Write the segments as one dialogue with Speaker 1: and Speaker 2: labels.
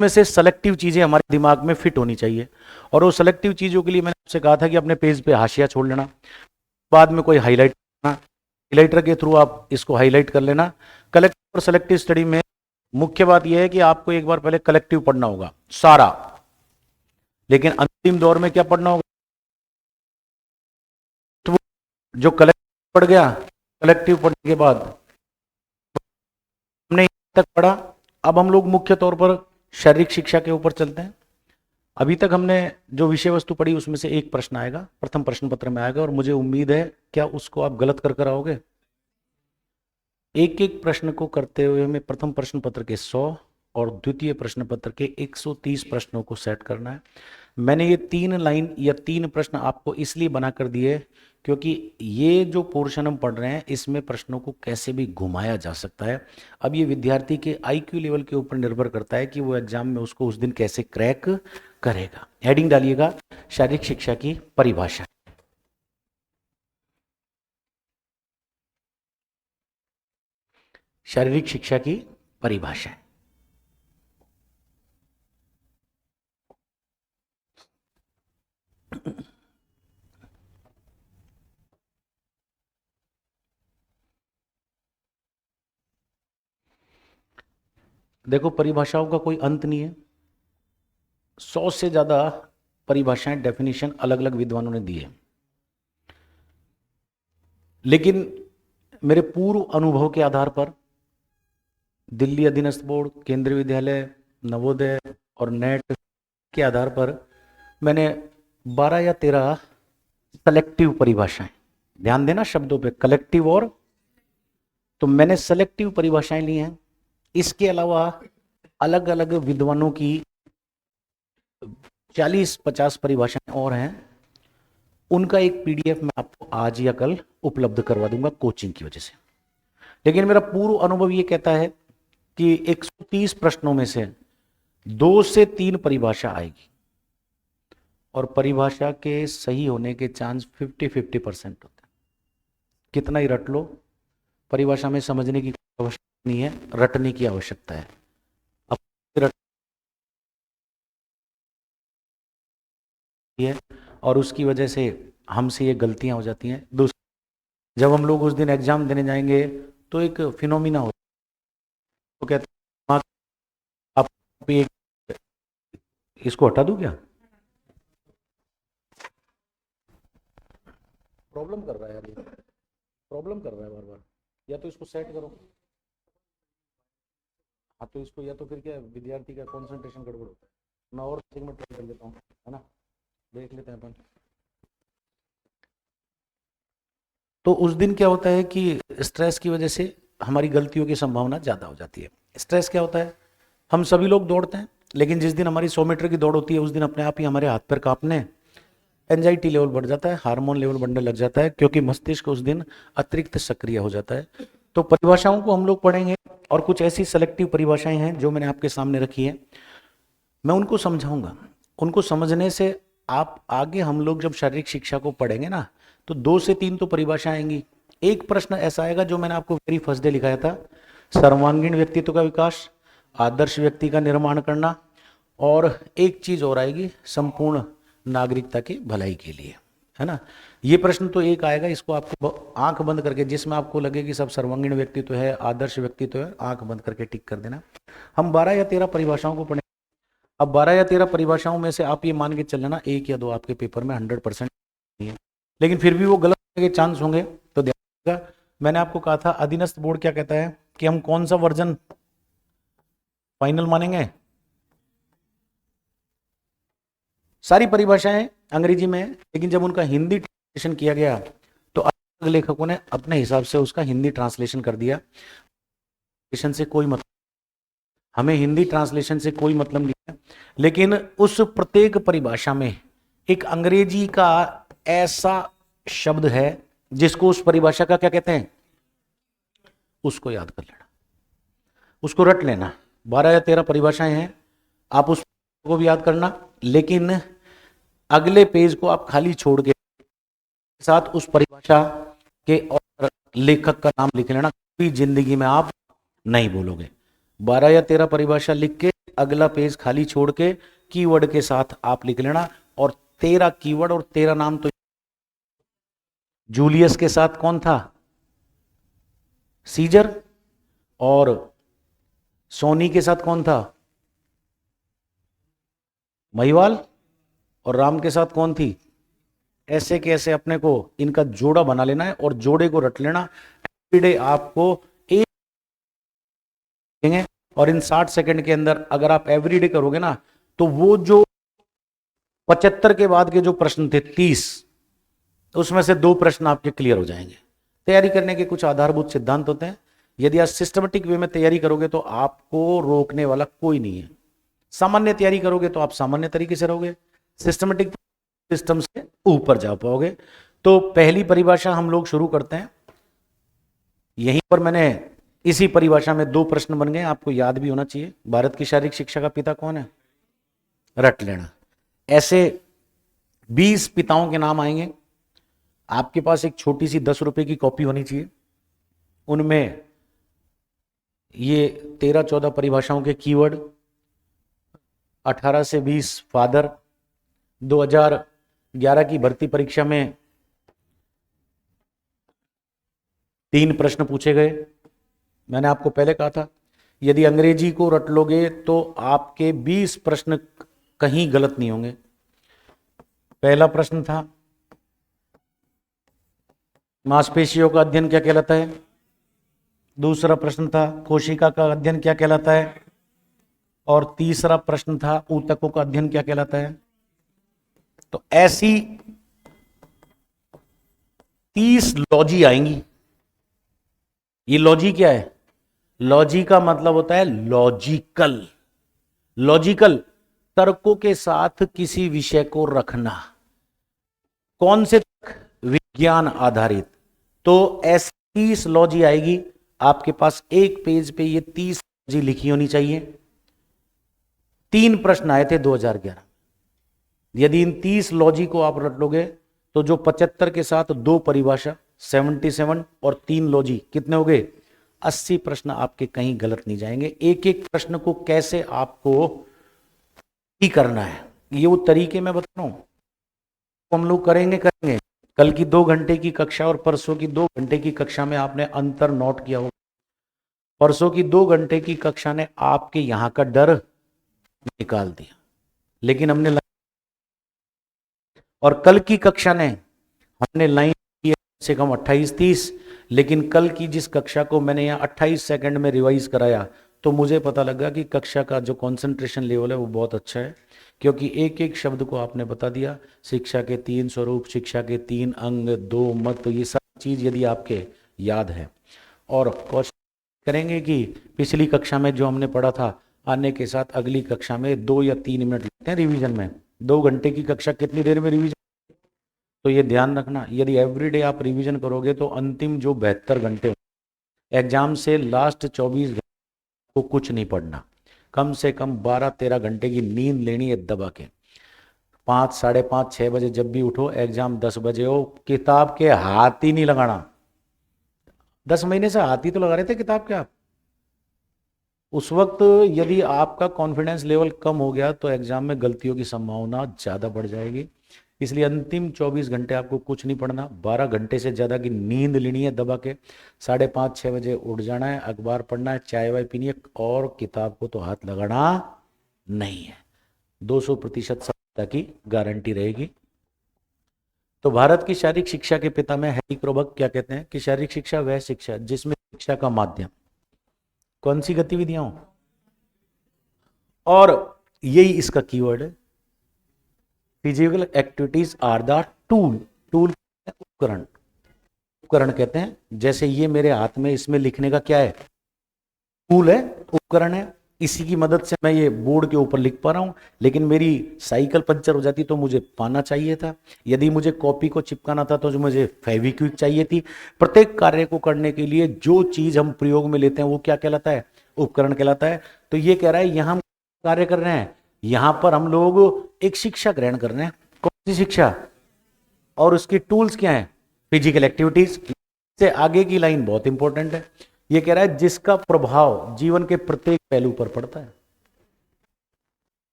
Speaker 1: में से सेलेक्टिव चीजें हमारे दिमाग में फिट होनी चाहिए, और वो सेलेक्टिव चीजों के लिए मैंने आपसे कहा था कि अपने पेज पे हाशिया छोड़ लेना, बाद में कोई हाईलाइट करना, हाईलाइटर के थ्रू आप इसको हाईलाइट कर लेना। कलेक्टिव और सेलेक्टिव स्टडी में मुख्य बात यह है कि आपको एक बार पहले कलेक्टिव पढ़ना होगा सारा, लेकिन अंतिम दौर में क्या पढ़ना होगा, तो जो कलेक्टिव पढ़ गया, कलेक्टिव पढ़ने के बाद हमने तक पढ़ा, अब हम लोग मुख्य तौर पर शारीरिक शिक्षा के ऊपर चलते हैं। अभी तक हमने जो विषय वस्तु पढ़ी उसमें से एक प्रश्न आएगा, प्रथम प्रश्न पत्र में आएगा, और मुझे उम्मीद है क्या उसको आप गलत कर आओगे। एक एक प्रश्न को करते हुए हमें प्रथम प्रश्न पत्र के 100 और द्वितीय प्रश्न पत्र के 130 प्रश्नों को सेट करना है। मैंने ये 3 लाइन या 3 प्रश्न आपको इसलिए बनाकर दिए क्योंकि ये जो पोर्शन हम पढ़ रहे हैं इसमें प्रश्नों को कैसे भी घुमाया जा सकता है। अब ये विद्यार्थी के आईक्यू लेवल के ऊपर निर्भर करता है कि वो एग्जाम में उसको उस दिन कैसे क्रैक करेगा। हेडिंग डालिएगा, शारीरिक शिक्षा की परिभाषा। शारीरिक शिक्षा की परिभाषा। देखो, परिभाषाओं का कोई अंत नहीं है, 100 से ज्यादा परिभाषाएं, डेफिनेशन अलग अलग विद्वानों ने दी है, लेकिन मेरे पूर्व अनुभव के आधार पर दिल्ली अधीनस्थ बोर्ड, केंद्रीय विद्यालय, नवोदय और नेट के आधार पर मैंने 12 या 13 सेलेक्टिव परिभाषाएं, ध्यान देना शब्दों पे, कलेक्टिव और, तो मैंने सेलेक्टिव परिभाषाएं ली हैं। इसके अलावा अलग अलग विद्वानों की 40-50 परिभाषाएं और हैं, उनका एक पीडीएफ मैं आपको आज या कल उपलब्ध करवा दूंगा कोचिंग की वजह से। लेकिन मेरा पूर्व अनुभव ये कहता है कि 130 प्रश्नों में से 2 से 3 परिभाषा आएगी, और परिभाषा के सही होने के चांस 50-50% होते हैं। कितना ही रट लो, परिभाषा में समझने की आवश्यकता नहीं है, रटने की आवश्यकता है। अब और उसकी वजह से हमसे ये गलतियां हो जाती हैं। दूसरा, जब हम लोग उस दिन एग्जाम देने जाएंगे तो एक फिनोमिना होता है, तो कहते हैं आप इसको हटा दूं क्या, प्रॉब्लम कर रहा है यार, ये प्रॉब्लम कर रहा है बार बार, या तो इसको सेट करो। हाँ तो इसको, या तो फिर क्या विद्यार्थी का कंसंट्रेशन गड़बड़ होता है। मैं और सेगमेंट ट्राई कर लेता हूँ, है ना, देख लेते हैं अपन। तो उस दिन क्या होता है कि स्ट्रेस की वजह से हमारी गलतियों की संभावना ज़्यादा हो जाती है। स्ट्रेस क्या होता है, हम सभी लोग दौड़ते हैं, लेकिन जिस दिन हमारी 100 मीटर की दौड़ होती है उस दिन अपने आप ही हमारे हाथ पैर कांपने, एंजाइटी लेवल बढ़ जाता है, हार्मोन लेवल बढ़ने लग जाता है, क्योंकि मस्तिष्क उस दिन अतिरिक्त सक्रिय हो जाता है। तो परिभाषाओं को हम लोग पढ़ेंगे, और कुछ ऐसी सेलेक्टिव परिभाषाएं हैं जो मैंने आपके सामने रखी है, मैं उनको समझाऊंगा। उनको समझने से आप आगे, हम लोग जब शारीरिक शिक्षा को पढ़ेंगे ना, तो 2 से 3 तो परिभाषा आएंगी। एक प्रश्न ऐसा आएगा जो मैंने आपको वेरी फर्स्ट डे लिखाया था, सर्वांगीण व्यक्तित्व का विकास, आदर्श व्यक्ति का निर्माण करना, और एक चीज और आएगी, संपूर्ण नागरिकता की भलाई के लिए, है ना। ये प्रश्न तो एक आएगा, इसको आपको आंख बंद करके, जिसमें आपको लगे कि सब सर्वांगीण व्यक्तित्व है, आदर्श व्यक्तित्व है, आंख बंद करके टिक कर देना। हम 12 या 13 परिभाषाओं को पढ़ेंगे। अब 12 या 13 परिभाषाओं में से आप ये मान के चल लेना 1 या 2 आपके पेपर में 100% नहीं है, लेकिन फिर भी वो गलत होने के चांस होंगे, तो ध्यान रखिएगा। मैंने आपको कहा था अधीनस्थ बोर्ड क्या कहता है कि हम कौन सा वर्जन फाइनल मानेंगे। सारी परिभाषाएं अंग्रेजी में है, लेकिन जब उनका हिंदी ट्रांसलेशन किया गया तो अलग लेखकों ने अपने हिसाब से उसका हिंदी ट्रांसलेशन कर दिया। ट्रांसलेशन से कोई मतलब, हमें हिंदी ट्रांसलेशन से कोई मतलब नहीं है, लेकिन उस प्रत्येक परिभाषा में एक अंग्रेजी का ऐसा शब्द है जिसको उस परिभाषा का क्या कहते हैं, उसको याद कर लेना, उसको रट लेना। 12 या 13 परिभाषाएं हैं, आप उसको भी याद करना, लेकिन अगले पेज को आप खाली छोड़ के साथ उस परिभाषा के और लेखक का नाम लिख लेना, कभी जिंदगी में आप नहीं बोलोगे। 12 या 13 परिभाषा लिख के अगला पेज खाली छोड़ के कीवर्ड के साथ आप लिख लेना। और 13 कीवर्ड और 13 नाम। तो जूलियस के साथ कौन था? सीजर। और सोनी के साथ कौन था? महिवाल। और राम के साथ कौन थी? ऐसे कैसे अपने को इनका जोड़ा बना लेना है और जोड़े को रट लेना। एवरीडे आपको एक देंगे और इन 60 सेकंड के अंदर अगर आप एवरीडे करोगे ना, तो वो जो 75 के बाद के जो प्रश्न थे 30, उसमें से 2 प्रश्न आपके क्लियर हो जाएंगे। तैयारी करने के कुछ आधारभूत सिद्धांत होते हैं। यदि आप सिस्टमेटिक वे में तैयारी करोगे तो आपको रोकने वाला कोई नहीं है। सामान्य तैयारी करोगे तो आप सामान्य तरीके से रहोगे, सिस्टमेटिक सिस्टम से ऊपर जा पाओगे। तो पहली परिभाषा हम लोग शुरू करते हैं। यहीं पर मैंने इसी परिभाषा में 2 प्रश्न बन गए, आपको याद भी होना चाहिए। भारत की शारीरिक शिक्षा का पिता कौन है? रट लेना। ऐसे 20 पिताओं के नाम आएंगे। आपके पास एक छोटी सी 10 रुपए की कॉपी होनी चाहिए। उनमें ये 13-14 परिभाषाओं के कीवर्ड, 18 से 20 फादर, 2011 की भर्ती परीक्षा में 3 प्रश्न पूछे गए। मैंने आपको पहले कहा था यदि अंग्रेजी को रट लोगे तो आपके 20 प्रश्न कहीं गलत नहीं होंगे। पहला प्रश्न था मांसपेशियों का अध्ययन क्या कहलाता है। दूसरा प्रश्न था कोशिका का अध्ययन क्या कहलाता है। और तीसरा प्रश्न था ऊतकों का अध्ययन क्या कहलाता है। तो ऐसी 30 लॉजी आएंगी। ये लॉजी क्या है? लॉजी का मतलब होता है लॉजिकल। लॉजिकल तर्कों के साथ किसी विषय को रखना। कौन से तर्क? विज्ञान आधारित। तो ऐसी 30 लॉजी आएगी। आपके पास एक पेज पे ये 30 लॉजी लिखी होनी चाहिए। 3 प्रश्न आए थे 2011। यदि इन 30 लॉजी को आप रट लोगे तो जो 75 के साथ 2 परिभाषा 77 और 3 लॉजी कितने हो गए? 80 प्रश्न आपके कहीं गलत नहीं जाएंगे। एक एक प्रश्न को कैसे आपको ही करना है, ये वो तरीके मैं बता रहा हूं, हम लोग करेंगे। कल की 2 घंटे की कक्षा और परसों की 2 घंटे की कक्षा में आपने अंतर नोट किया होगा। परसों की 2 घंटे की कक्षा ने आपके यहां का डर निकाल दिया, लेकिन हमने और कल की कक्षा ने हमने लाइन की से कम 28-30, लेकिन कल की जिस कक्षा को मैंने यहाँ 28 सेकंड में रिवाइज कराया तो मुझे पता लगा कि कक्षा का जो कंसंट्रेशन लेवल है वो बहुत अच्छा है, क्योंकि एक एक शब्द को आपने बता दिया। शिक्षा के 3 स्वरूप, शिक्षा के 3 अंग, 2 मत, ये सब चीज़ यदि आपके याद है। और कोशिश करेंगे कि पिछली कक्षा में जो हमने पढ़ा था आने के साथ अगली कक्षा में 2 या 3 मिनट लगते हैं रिवीजन में। 2 घंटे की कक्षा कितनी देर में रिवीजन? तो ये ध्यान रखना, यदि एवरीडे आप रिवीजन करोगे तो अंतिम जो 72 घंटे एग्जाम से लास्ट 24 घंटे को कुछ नहीं पढ़ना। कम से कम 12-13 घंटे की नींद लेनी है दबा के। 5, 5:30, 6 बजे जब भी उठो, एग्जाम 10 बजे हो, किताब के हाथ ही नहीं लगाना। 10 महीने से हाथ ही तो लगा रहे थे किताब के आप। उस वक्त यदि आपका कॉन्फिडेंस लेवल कम हो गया तो एग्जाम में गलतियों की संभावना ज़्यादा बढ़ जाएगी। इसलिए अंतिम 24 घंटे आपको कुछ नहीं पढ़ना। 12 घंटे से ज़्यादा की नींद लेनी है दबा के। 5:30, 6 बजे उठ जाना है, अखबार पढ़ना है, चाय वाय पीनी है, और किताब को तो हाथ लगाना नहीं है। 200% सफलता की गारंटी रहेगी। तो भारत की शारीरिक शिक्षा के पिता में हैरी क्रोबक क्या कहते हैं कि शारीरिक शिक्षा वह शिक्षा जिसमें शिक्षा का माध्यम कौन सी गतिविधियां हो, और यही इसका कीवर्ड है। Physical activities are the tool. Tool उपकरण, उपकरण कहते हैं। जैसे ये मेरे हाथ में, इसमें लिखने का क्या है? टूल है, उपकरण है। इसी की मदद से मैं ये बोर्ड के ऊपर लिख पा रहा हूं, लेकिन मेरी साइकिल पंचर हो जाती तो मुझे पाना चाहिए था। यदि मुझे कॉपी को चिपकाना था तो मुझे फेविक्विक चाहिए थी। प्रत्येक कार्य को करने के लिए जो चीज हम प्रयोग में लेते हैं वो क्या कहलाता है? उपकरण कहलाता है। तो ये कह रहा है यहां हम कार्य कर रहे हैं, यहां पर हम लोग एक शिक्षा ग्रहण कर रहे हैं। कौन सी शिक्षा? और उसकी टूल्स क्या है? Physical activities. से आगे की लाइन बहुत इंपॉर्टेंट है। ये कह रहा है जिसका प्रभाव जीवन के प्रत्येक पहलू पर पड़ता है।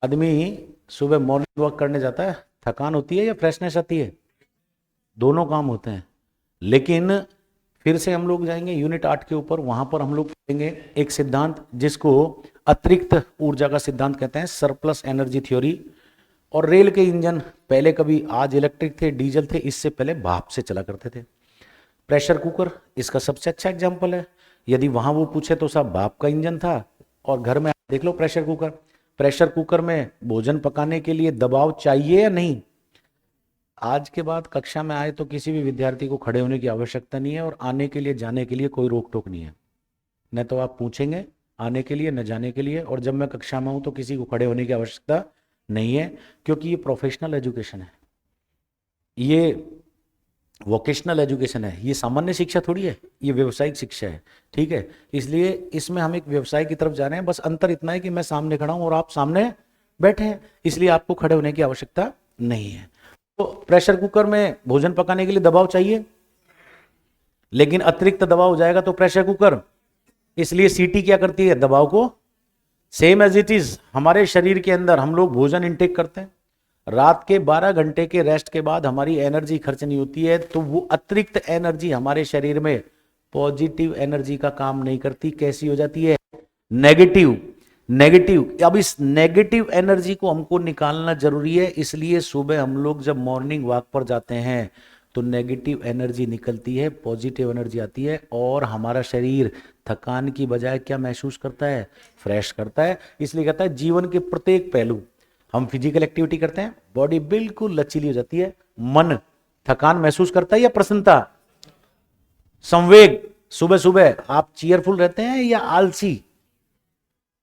Speaker 1: आदमी सुबह मॉर्निंग वॉक करने जाता है, थकान होती है या फ्रेशनेस आती है? दोनों काम होते हैं। लेकिन फिर से हम लोग जाएंगे यूनिट 8 के ऊपर, वहां पर हम लोग पढ़ेंगे एक सिद्धांत जिसको अतिरिक्त ऊर्जा का सिद्धांत कहते हैं, सरप्लस एनर्जी थ्योरी। और रेल के इंजन पहले कभी आज इलेक्ट्रिक थे, डीजल थे, इससे पहले भाप से चला करते थे। प्रेशर कुकर इसका सबसे अच्छा एग्जाम्पल है। यदि वहां वो पूछे तो साहब भाप का इंजन था, और घर में देख low pressure cooker. Pressure cooker में भोजन पकाने के लिए दबाव चाहिए या नहीं? आज के बाद कक्षा में आए तो किसी भी विद्यार्थी को खड़े होने की आवश्यकता नहीं है, और आने के लिए जाने के लिए कोई रोक टोक नहीं है। न तो आप पूछेंगे आने के लिए न जाने के लिए, और जब मैं कक्षा में हूं तो किसी को खड़े होने की आवश्यकता नहीं है, क्योंकि ये प्रोफेशनल एजुकेशन है, ये वोकेशनल एजुकेशन है, ये सामान्य शिक्षा थोड़ी है, ये व्यावसायिक शिक्षा है। ठीक है, इसलिए इसमें हम एक व्यवसाय की तरफ जा रहे हैं। बस अंतर इतना है कि मैं सामने खड़ा हूं और आप सामने बैठे हैं, इसलिए आपको खड़े होने की आवश्यकता नहीं है। तो प्रेशर कुकर में भोजन पकाने के लिए दबाव चाहिए, लेकिन अतिरिक्त दबाव हो जाएगा तो प्रेशर कुकर, इसलिए सीटी क्या करती है? दबाव को, सेम एज इट इज हमारे शरीर के अंदर हम लोग भोजन इंटेक करते हैं, रात के 12 घंटे के रेस्ट के बाद हमारी एनर्जी खर्च नहीं होती है, तो वो अतिरिक्त एनर्जी हमारे शरीर में पॉजिटिव एनर्जी का काम नहीं करती, कैसी हो जाती है? नेगेटिव। नेगेटिव। अब इस नेगेटिव एनर्जी को हमको निकालना जरूरी है, इसलिए सुबह हम लोग जब मॉर्निंग वॉक पर जाते हैं तो नेगेटिव एनर्जी निकलती है, पॉजिटिव एनर्जी आती है, और हमारा शरीर थकान की बजाय क्या महसूस करता है? फ्रेश करता है। इसलिए कहता है जीवन के प्रत्येक पहलू, हम फिजिकल एक्टिविटी करते हैं, बॉडी बिल्कुल लचीली हो जाती है, मन थकान महसूस करता है या प्रसन्नता, संवेग। सुबह सुबह आप चीयरफुल रहते हैं या आलसी?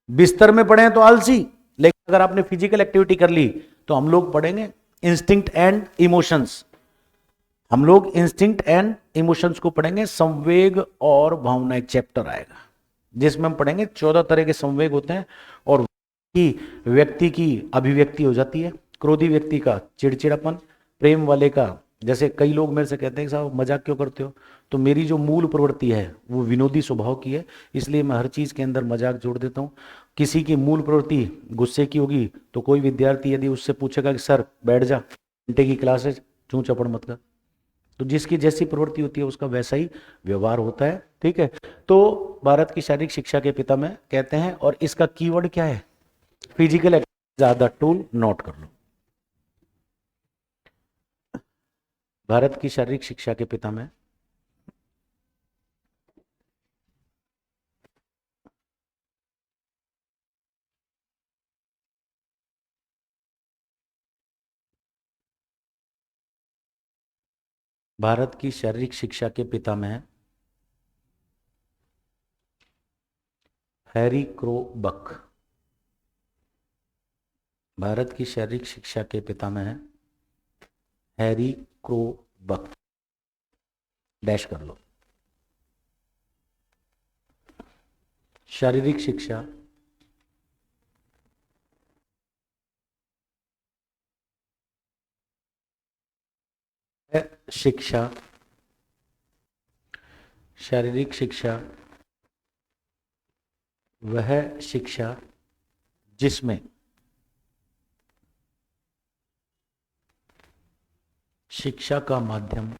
Speaker 1: बिस्तर में पड़े हैं तो आलसी, लेकिन अगर आपने फिजिकल एक्टिविटी कर ली तो हम लोग पढ़ेंगे इंस्टिंक्ट एंड इमोशंस। हम लोग इंस्टिंक्ट एंड इमोशंस को पढ़ेंगे, संवेग और भावना एक चैप्टर आएगा जिसमें हम पढ़ेंगे 14 तरह के संवेग होते हैं, और व्यक्ति की अभिव्यक्ति हो जाती है। क्रोधी व्यक्ति का चिड़चिड़ापन, प्रेम वाले का, जैसे कई लोग मेरे से कहते हैं कि साहब मजाक क्यों करते हो, तो मेरी जो मूल प्रवृत्ति है वो विनोदी स्वभाव की है, इसलिए मैं हर चीज के अंदर मजाक जोड़ देता हूँ। किसी की मूल प्रवृत्ति गुस्से की होगी तो कोई विद्यार्थी यदि उससे पूछेगा कि सर बैठ जा, घंटे की क्लास है, चूं चपड़ मत कर, तो जिसकी जैसी प्रवृत्ति होती है उसका वैसा ही व्यवहार होता है। ठीक है, तो भारत की शारीरिक शिक्षा के पिता में कहते हैं, और इसका कीवर्ड क्या है? फिजिकल एक्टिविटी ज्यादा टूल, नोट कर लो। भारत की शारीरिक शिक्षा के पिता में भारत की शारीरिक शिक्षा के पिता में हैरी क्रो बक। भारत की शारीरिक शिक्षा के पिता में है हैरी क्रो बक। डैश कर लो। शारीरिक शिक्षा है शिक्षा, शारीरिक शिक्षा वह शिक्षा जिसमें शिक्षा का माध्यम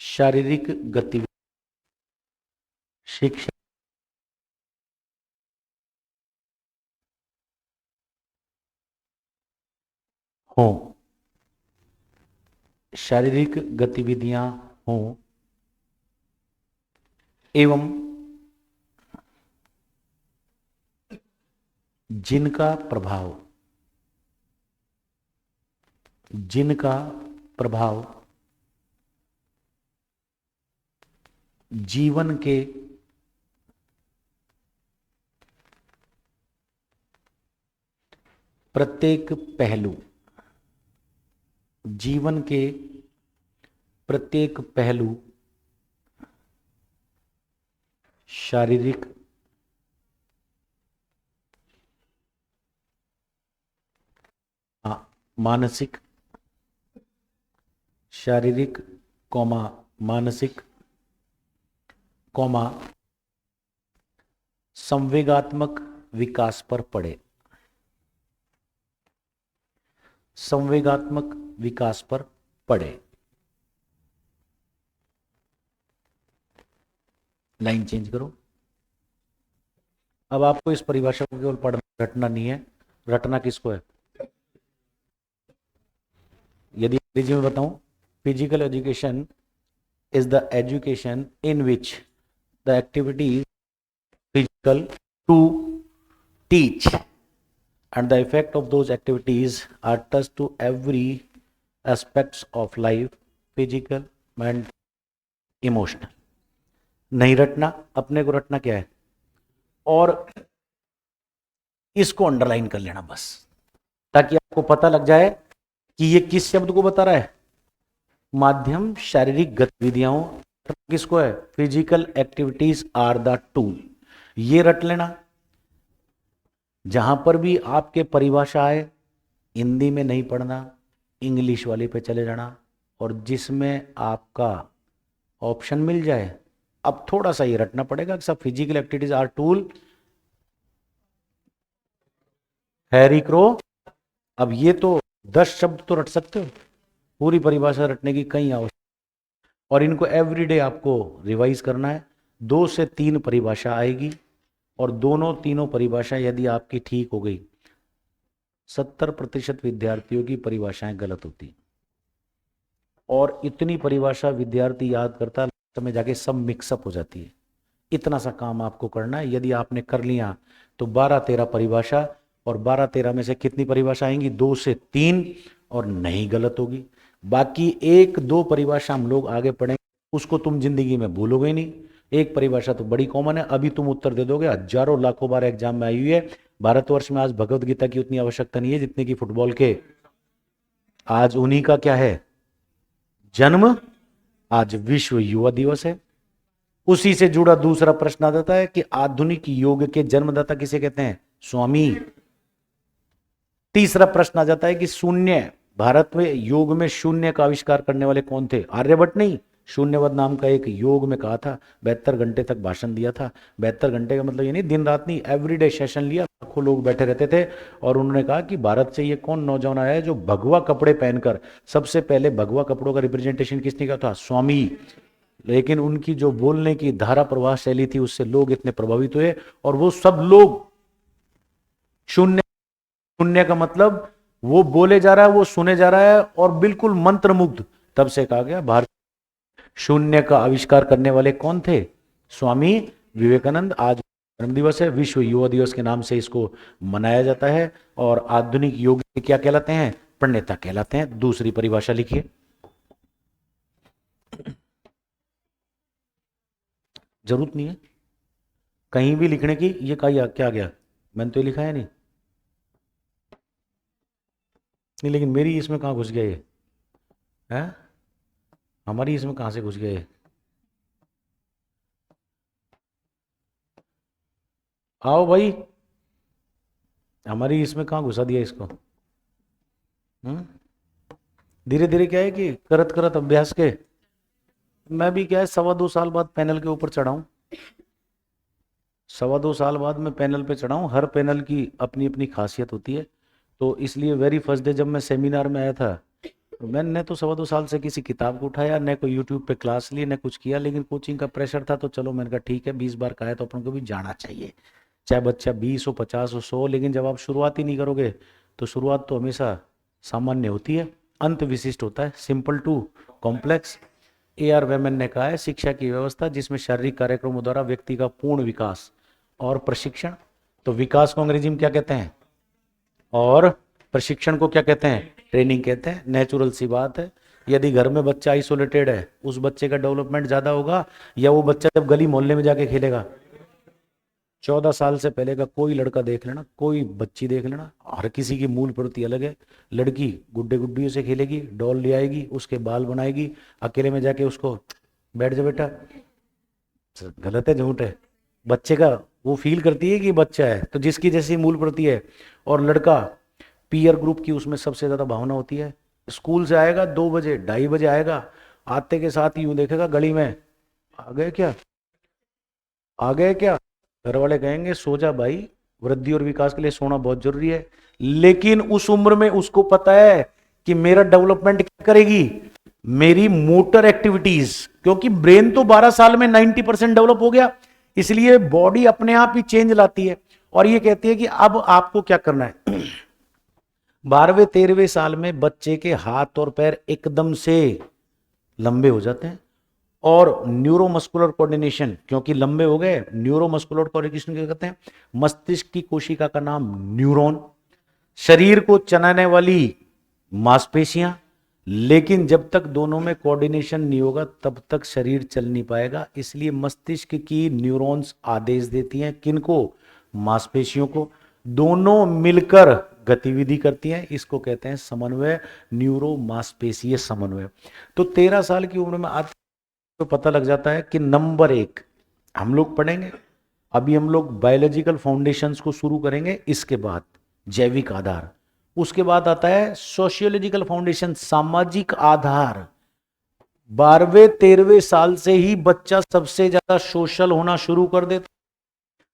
Speaker 1: शारीरिक गतिविधि, शिक्षा हो, शारीरिक गतिविधियां हों एवं जिनका प्रभाव जिनका प्रभाव जीवन के प्रत्येक पहलू, जीवन के प्रत्येक पहलू शारीरिक मानसिक, शारीरिक कौमा मानसिक कौमा संवेगात्मक विकास पर पड़े। संवेगात्मक विकास पर पड़े। लाइन चेंज करो। अब आपको इस परिभाषा को केवल पढ़ना, रटना नहीं है। रटना किसको है? यदि अंग्रेजी में बताऊं, physical education is the education in which the activities physical to teach and the effect of those activities are touched to every aspects of life, physical and emotional। नहीं रटना, अपने को रटना क्या है, और इसको अंडरलाइन कर लेना बस, ताकि आपको पता लग जाए कि ये किस शब्द को बता रहा है। माध्यम शारीरिक गतिविधियों, किसको है? Physical activities are the tool. ये रट लेना। जहां पर भी आपके परिभाषा आए, हिंदी में नहीं पढ़ना, इंग्लिश वाले पे चले जाना, और जिसमें आपका ऑप्शन मिल जाए, अब थोड़ा सा ये रटना पड़ेगा कि सब physical activities are tool, Harry Crow. अब ये तो 10 शब्द तो रट सकते हो, पूरी परिभाषा रटने की कई आवश्यकता, और इनको एवरीडे आपको रिवाइज करना है। 2 से 3 परिभाषा आएगी, और दोनों तीनों परिभाषा यदि आपकी ठीक हो गई, 70% विद्यार्थियों की परिभाषाएं गलत होती, और इतनी परिभाषा विद्यार्थी याद करता में जाके सब मिक्सअप हो जाती है। इतना सा काम आपको करना है। यदि आपने कर लिया तो 12-13 परिभाषा, और 12-13 में से कितनी परिभाषा आएंगी? 2 से 3, और नहीं गलत होगी। बाकी 1-2 परिभाषा हम लोग आगे पढ़ेंगे, उसको तुम जिंदगी में भूलोगे नहीं। एक परिभाषा तो बड़ी कॉमन है, अभी तुम उत्तर दे दोगे, हजारों लाखों बार एग्जाम में आई हुई है। भारतवर्ष में आज भगवत गीता की उतनी आवश्यकता नहीं है जितनी की फुटबॉल के। आज उन्हीं का क्या है? जन्म। आज विश्व युवा दिवस है। उसी से जुड़ा दूसरा प्रश्न आ जाता है कि आधुनिक योग के जन्मदाता किसे कहते हैं? स्वामी। तीसरा प्रश्न आ जाता है कि शून्य, भारत में योग में शून्य का आविष्कार करने वाले कौन थे? आर्यभट्ट नहीं, शून्यवाद नाम का एक योग में कहा था, 72 घंटे तक भाषण दिया था। 72 घंटे का मतलब ये नहीं दिन रात नहीं, एवरीडे सेशन लिया, लाखों लोग बैठे रहते थे, और उन्होंने कहा कि भारत से ये कौन नौजवान आया है जो भगवा कपड़े पहनकर, सबसे पहले भगवा कपड़ों का रिप्रेजेंटेशन किसने किया था? स्वामी। लेकिन उनकी जो बोलने की धारा प्रवाह शैली थी, उससे लोग इतने प्रभावित हुए, और वो सब लोग शून्य, शून्य का मतलब वो बोले जा रहा है, वो सुने जा रहा है, और बिल्कुल मंत्रमुग्ध। तब से कहा गया भारत शून्य का आविष्कार करने वाले कौन थे? स्वामी विवेकानंद। आज जन्म दिवस है, विश्व युवा दिवस के नाम से इसको मनाया जाता है। और आधुनिक योग क्या कहलाते हैं? प्रणेता कहलाते हैं। दूसरी परिभाषा लिखिए। जरूरत नहीं है कहीं भी लिखने की। ये क्या गया? मैंने तो ये लिखा है नहीं, लेकिन मेरी इसमें कहाँ घुस गया ये है? हमारी इसमें कहां से घुस गए? आओ भाई, हमारी इसमें कहां घुसा दिया इसको? धीरे धीरे क्या है कि करत करत अभ्यास के, मैं भी क्या है 2.25 साल बाद पैनल के ऊपर चढ़ा हूं। 2.25 साल बाद मैं पैनल पे चढ़ा हूं। हर पैनल की अपनी अपनी खासियत होती है। तो इसलिए वेरी फर्स्ट डे जब मैं सेमिनार में आया था, मैंने तो 2.25 साल से किसी किताब को उठाया, न कोई यूट्यूब पे क्लास ली, न कुछ किया, लेकिन कोचिंग का प्रेशर था, तो चलो मैंने कहा ठीक है, 20 बार कहा है तो अपन को भी जाना चाहिए, चाहे बच्चा 20 हो, 50 हो, 100। लेकिन जब आप शुरुआत ही नहीं करोगे तो शुरुआत तो हमेशा सामान्य होती है, अंत विशिष्ट होता है, सिंपल टू कॉम्प्लेक्स। AR वेमन ने कहा है, शिक्षा की व्यवस्था जिसमें शारीरिक कार्यक्रमों द्वारा व्यक्ति का पूर्ण विकास और प्रशिक्षण। तो विकास को अंग्रेजी में क्या कहते हैं? और प्रशिक्षण को क्या कहते हैं? ट्रेनिंग कहते हैं। नेचुरल सी बात है, यदि घर में बच्चा आइसोलेटेड है, उस बच्चे का डेवलपमेंट ज्यादा होगा, या वो बच्चा जब गली मोहल्ले में जाके खेलेगा? 14 साल से पहले का कोई लड़का देख लेना, कोई बच्ची देख लेना, हर किसी की मूल प्रवृत्ति अलग है। लड़की गुड्डे गुड्डियों से खेलेगी, डॉल ले आएगी, उसके बाल बनाएगी, अकेले में जाके उसको बैठ जा बेटा, गलत है झूठ है, बच्चे का वो फील करती है कि बच्चा है, तो जिसकी जैसी मूल प्रवृत्ति है। और लड़का पीयर ग्रुप की उसमें सबसे ज्यादा भावना होती है। स्कूल से आएगा 2 बजे 2:30 बजे आएगा, आते के साथ ही यूं देखेगा गली में, आ गए क्या, आ गए क्या। घर वाले कहेंगे सो जा भाई, वृद्धि और विकास के लिए सोना बहुत जरूरी है। लेकिन उस उम्र में उसको पता है कि मेरा डेवलपमेंट क्या करेगी, मेरी मोटर एक्टिविटीज, क्योंकि ब्रेन तो 12 साल में 90% डेवलप हो गया, इसलिए बॉडी अपने आप ही चेंज लाती है। और ये कहती है कि अब आपको क्या करना है। 12वें 13वें साल में बच्चे के हाथ और पैर एकदम से लंबे हो जाते हैं, और न्यूरोमस्कुलर कोऑर्डिनेशन, क्योंकि लंबे हो गए, न्यूरोमस्कुलर कोऑर्डिनेशन क्या कहते हैं, मस्तिष्क की कोशिका का नाम न्यूरॉन, शरीर को चलाने वाली मांसपेशियां। लेकिन जब तक दोनों में कोऑर्डिनेशन नहीं होगा तब तक शरीर चल नहीं पाएगा, इसलिए मस्तिष्क की न्यूरॉन्स आदेश देती हैं किनको, मांसपेशियों को, दोनों मिलकर गतिविधि करती हैं, इसको कहते हैं समन्वय, न्यूरो मांसपेशीय समन्वय। तो 13 साल की उम्र में आते तो पता लग जाता है कि नंबर 1 हम लोग पढ़ेंगे, अभी हम लोग बायोलॉजिकल फाउंडेशंस को शुरू करेंगे, इसके बाद जैविक आधार, उसके बाद आता है सोशियोलॉजिकल फाउंडेशन, सामाजिक आधार। 12वें 13वें साल से ही बच्चा सबसे ज्यादा सोशल होना शुरू कर देता।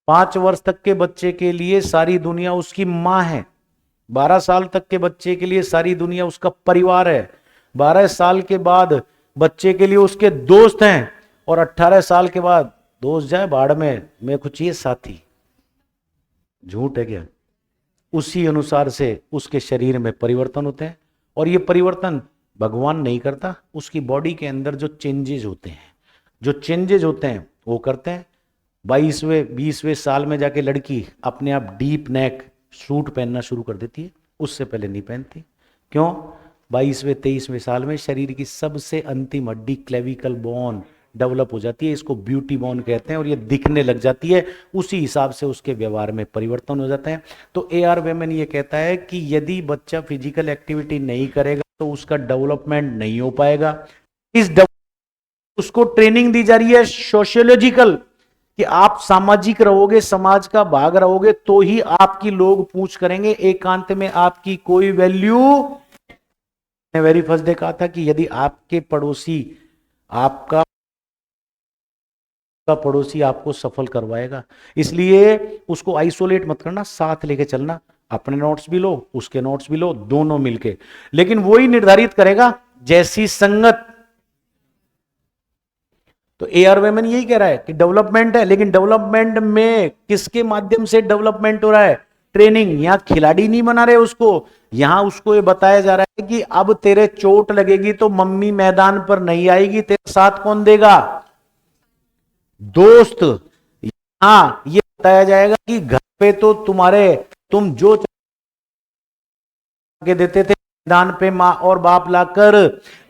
Speaker 1: 5 वर्ष तक के बच्चे के लिए सारी दुनिया उसकी माँ है, 12 साल तक के बच्चे के लिए सारी दुनिया उसका परिवार है, 12 साल के बाद बच्चे के लिए उसके दोस्त हैं, और 18 साल के बाद दोस्त जाए बाढ़ में, मैं कुछ ये साथी, झूठ है क्या। उसी अनुसार से उसके शरीर में परिवर्तन होते हैं, और ये परिवर्तन भगवान नहीं करता, उसकी बॉडी के अंदर जो चेंजेज होते हैं, जो चेंजेज होते हैं वो करते हैं। 22वें 20वें साल में जाके लड़की अपने आप डीप नेक सूट पहनना शुरू कर देती है, उससे पहले नहीं पहनती। क्यों, 22वें 23वें साल में शरीर की सबसे अंतिम हड्डी क्लेविकल बोन डेवलप हो जाती है, इसको ब्यूटी बोन कहते हैं, और ये दिखने लग जाती है, उसी हिसाब से उसके व्यवहार में परिवर्तन हो जाते हैं। तो AR वेमन ये कहता है कि यदि बच्चा फिजिकल एक्टिविटी नहीं करेगा तो उसका डेवलपमेंट नहीं हो पाएगा। उसको ट्रेनिंग दी जा रही है सोशियोलॉजिकल, कि आप सामाजिक रहोगे, समाज का भाग रहोगे, तो ही आपकी लोग पूछ करेंगे, एकांत में आपकी कोई वैल्यू। मैंने वेरी फर्स्ट डे कहा था कि यदि आपके पड़ोसी, आपका पड़ोसी आपको सफल करवाएगा, इसलिए उसको आइसोलेट मत करना, साथ लेके चलना, अपने नोट्स भी लो उसके नोट्स भी लो, दोनों मिलके, लेकिन वो ही निर्धारित करेगा जैसी संगत। तो AR वेमन यही कह रहा है कि डेवलपमेंट है, लेकिन डेवलपमेंट में किसके माध्यम से डेवलपमेंट हो रहा है, ट्रेनिंग। यहां खिलाड़ी नहीं बना रहे उसको, यहां उसको ये बताया जा रहा है कि अब तेरे चोट लगेगी तो मम्मी मैदान पर नहीं आएगी, तेरे साथ कौन देगा, दोस्त। हाँ, ये बताया जाएगा कि घर पे तो तुम्हारे, तुम जो के देते थे मैदान पे माँ और बाप लाकर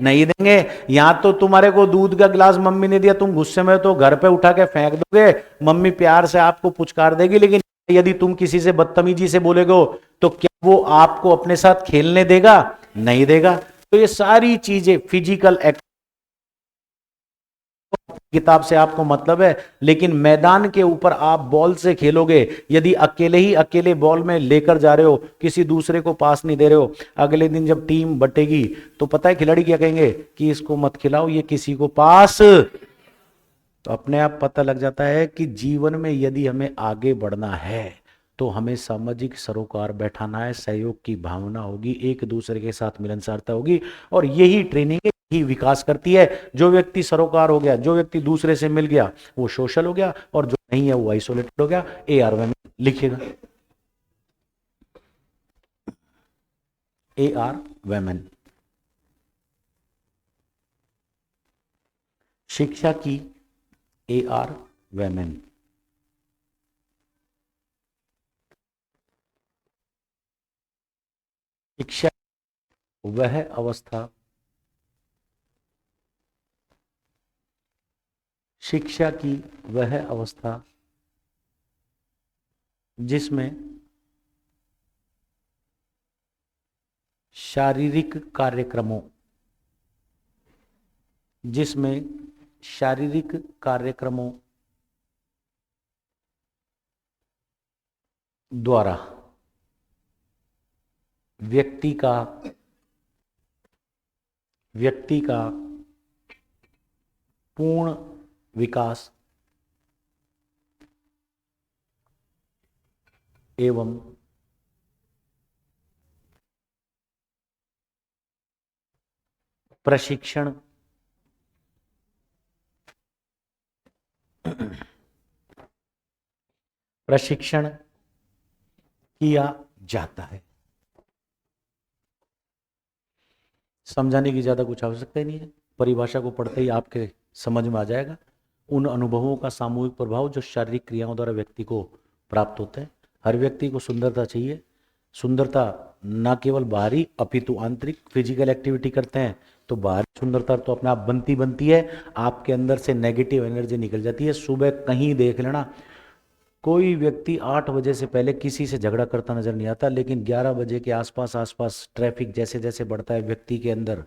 Speaker 1: नहीं देंगे। यहां तो तुम्हारे को दूध का गिलास मम्मी ने दिया, तुम गुस्से में तो घर पे उठा के फेंक दोगे, मम्मी प्यार से आपको पुचकार देगी, लेकिन यदि तुम किसी से बदतमीजी से बोलेगो तो क्या वो आपको अपने साथ खेलने देगा, नहीं देगा। तो ये सारी चीजें फिजिकल किताब से आपको मतलब है, लेकिन मैदान के ऊपर आप बॉल से खेलोगे, यदि अकेले ही अकेले बॉल में लेकर जा रहे हो, किसी दूसरे को पास नहीं दे रहे हो, अगले दिन जब टीम बटेगी तो पता है खिलाड़ी क्या कहेंगे कि इसको मत खिलाओ, ये किसी को पास। तो अपने आप पता लग जाता है कि जीवन में यदि हमें आगे बढ़ना है तो हमें सामाजिक सरोकार बैठाना है, सहयोग की भावना होगी, एक दूसरे के साथ मिलनसारता होगी, और यही ट्रेनिंग ही विकास करती है। जो व्यक्ति सरोकार हो गया, जो व्यक्ति दूसरे से मिल गया, वो सोशल हो गया, और जो नहीं है वो आइसोलेटेड हो गया। AR वेमन लिखिएगा, AR वेमन। शिक्षा की AR वेमन। शिक्षा वह अवस्था, शिक्षा की वह अवस्था जिसमें शारीरिक कार्यक्रमों, जिसमें शारीरिक कार्यक्रमों द्वारा व्यक्ति का पूर्ण विकास एवं प्रशिक्षण किया जाता है। समझाने की ज्यादा कुछ आवश्यकता ही नहीं है, परिभाषा को पढ़ते ही आपके समझ में आ जाएगा। उन अनुभवों का सामूहिक प्रभाव जो शारीरिक क्रियाओं द्वारा व्यक्ति को प्राप्त होते हैं। हर व्यक्ति को सुंदरता चाहिए। सुंदरता न केवल बाहरी अपितु आंतरिक। फिजिकल एक्टिविटी करते हैं तो बाहरी सुंदरता तो अपने आप बनती है, आपके अंदर से नेगेटिव एनर्जी निकल जाती है। सुबह कहीं देख लेना, कोई व्यक्ति 8 बजे से पहले किसी से झगड़ा करता नजर नहीं आता, लेकिन 11 बजे के आसपास ट्रैफिक जैसे जैसे बढ़ता है व्यक्ति के अंदर,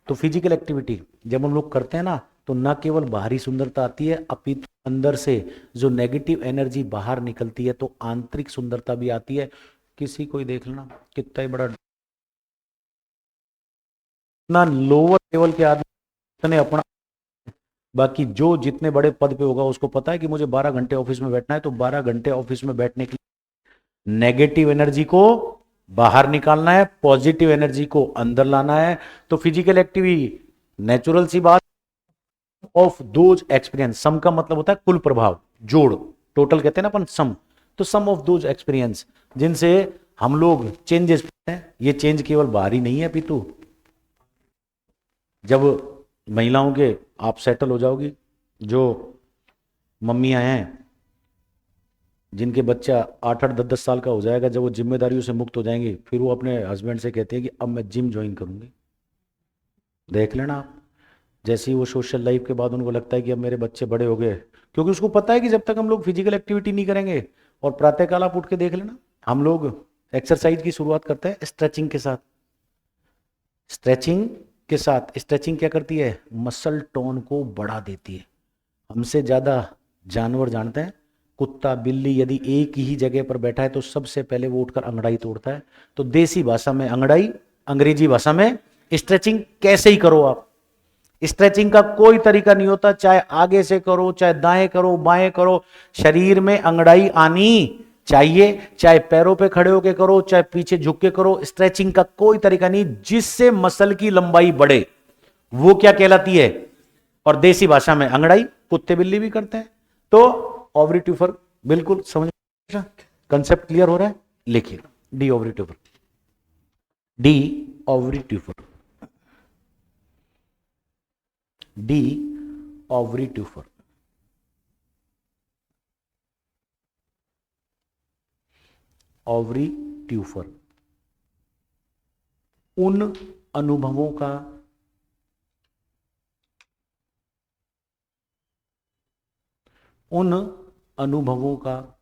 Speaker 1: तो फिजिकल एक्टिविटी जब हम लोग करते हैं ना, तो न केवल बाहरी सुंदरता आती है अपितु अंदर से जो नेगेटिव एनर्जी बाहर निकलती है तो आंतरिक सुंदरता भी आती है। किसी को ही देख लेना, कितना ही बड़ा ना लोअर लेवल के आदमी ने अपना, बाकी जो जितने बड़े पद पे होगा उसको पता है कि मुझे 12 घंटे ऑफिस में बैठना है, तो 12 घंटे ऑफिस में बैठने के लिए नेगेटिव एनर्जी को बाहर निकालना है, पॉजिटिव एनर्जी को अंदर लाना है। तो फिजिकल एक्टिविटी नेचुरल सी बात, ऑफ दोज एक्सपीरियंस, सम का मतलब होता है कुल प्रभाव, जोड़, टोटल कहते हैं ना अपन सम, तो सम ऑफ दोज एक्सपीरियंस जिनसे हम लोग चेंजेस हैं। ये चेंज केवल बाहरी नहीं है पीतू, जब महिलाओं के आप सेटल हो जाओगी, जो मम्मियां हैं जिनके बच्चा 8-8 10-10 साल का हो जाएगा, जब वो जिम्मेदारियों से मुक्त हो जाएंगे, फिर वो अपने हस्बैंड से कहते हैं कि अब मैं जिम ज्वाइन करूंगी। देख लेना आप, जैसे ही वो सोशल लाइफ के बाद उनको लगता है कि अब मेरे बच्चे बड़े हो गए, क्योंकि उसको पता है कि जब तक हम लोग फिजिकल एक्टिविटी नहीं करेंगे, और प्रातःकाल आप उठ के देख लेना, हम लोग एक्सरसाइज की शुरुआत करते हैं स्ट्रेचिंग के साथ। स्ट्रेचिंग क्या करती है? मसल टोन को बढ़ा देती है। हमसे ज़्यादा जानवर जानते हैं, कुत्ता बिल्ली यदि एक ही जगह पर बैठा है तो सबसे पहले वो उठकर अंगड़ाई तोड़ता है। तो देसी भाषा में अंगड़ाई, अंग्रेजी भाषा में स्ट्रेचिंग कैसे ही करो आप। स्ट्रेचिंग का कोई तरीका नहीं होता, चाहे आगे से करो, चाहे दाएं करो, बाएं करो, शरीर में अंगड़ाई आनी चाहिए। चाहे पैरों पे खड़े होके करो, चाहे पीछे झुक के करो, स्ट्रेचिंग का कोई तरीका नहीं जिससे मसल की लंबाई बढ़े, वो क्या कहलाती है? और देसी भाषा में अंगड़ाई, कुत्ते बिल्ली भी करते हैं। तो ऑवरीट्यूफर, बिल्कुल समझ, कंसेप्ट क्लियर हो रहा है? लिखिए डी ऑवरीट्यूफर, डी ऑवरीट्यूफर, डी ऑवरीट्यूफर। ऑवरीट्यूफर उन अनुभवों का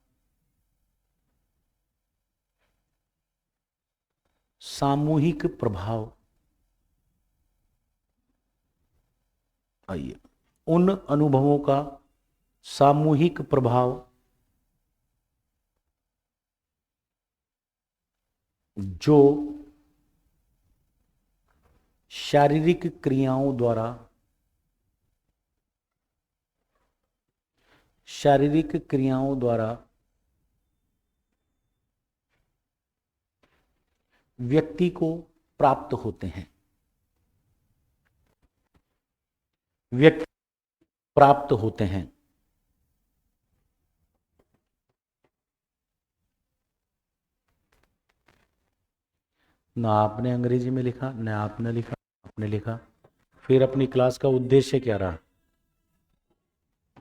Speaker 1: सामूहिक प्रभाव, आइए, उन अनुभवों का सामूहिक प्रभाव जो शारीरिक क्रियाओं द्वारा व्यक्ति को प्राप्त होते हैं, व्यक्ति प्राप्त होते हैं। ना आपने अंग्रेजी में लिखा, ना आपने लिखा, आपने लिखा। फिर अपनी क्लास का उद्देश्य क्या रहा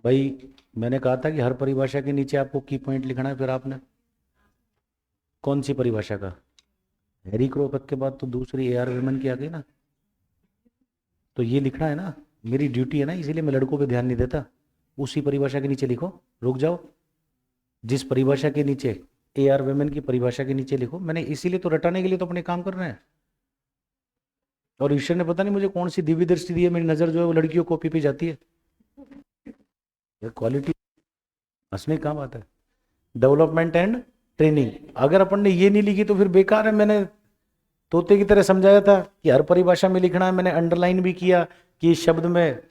Speaker 1: भाई? मैंने कहा था कि हर परिभाषा के नीचे आपको की पॉइंट लिखना है। फिर आपने कौन सी परिभाषा का? हैरी क्रोपक के बाद तो दूसरी ए आर वर्मन की आ गई ना, तो ये लिखना है ना, मेरी ड्यूटी है ना, इसीलिए मैं लड़कों पे ध्यान नहीं देता। उसी परिभाषा के नीचे लिखो, रुक जाओ, जिस परिभाषा के नीचे ए आर वेमन की परिभाषा के नीचे लिखो। मैंने इसीलिए तो रटाने के लिए तो अपने काम कर रहे हैं। और ईश्वर ने पता नहीं मुझे कौन सी दिव्य दृष्टि दी है, मेरी नजर जो है वो लड़कियों कॉपी पे जाती है। ये क्वालिटी हंसने कहाँ बात है। डेवलपमेंट एंड ट्रेनिंग, अगर अपन ने ये नहीं लिखी तो फिर बेकार है। मैंने तोते की तरह समझाया था कि हर परिभाषा में लिखना है। मैंने अंडरलाइन भी किया कि इस शब्द में,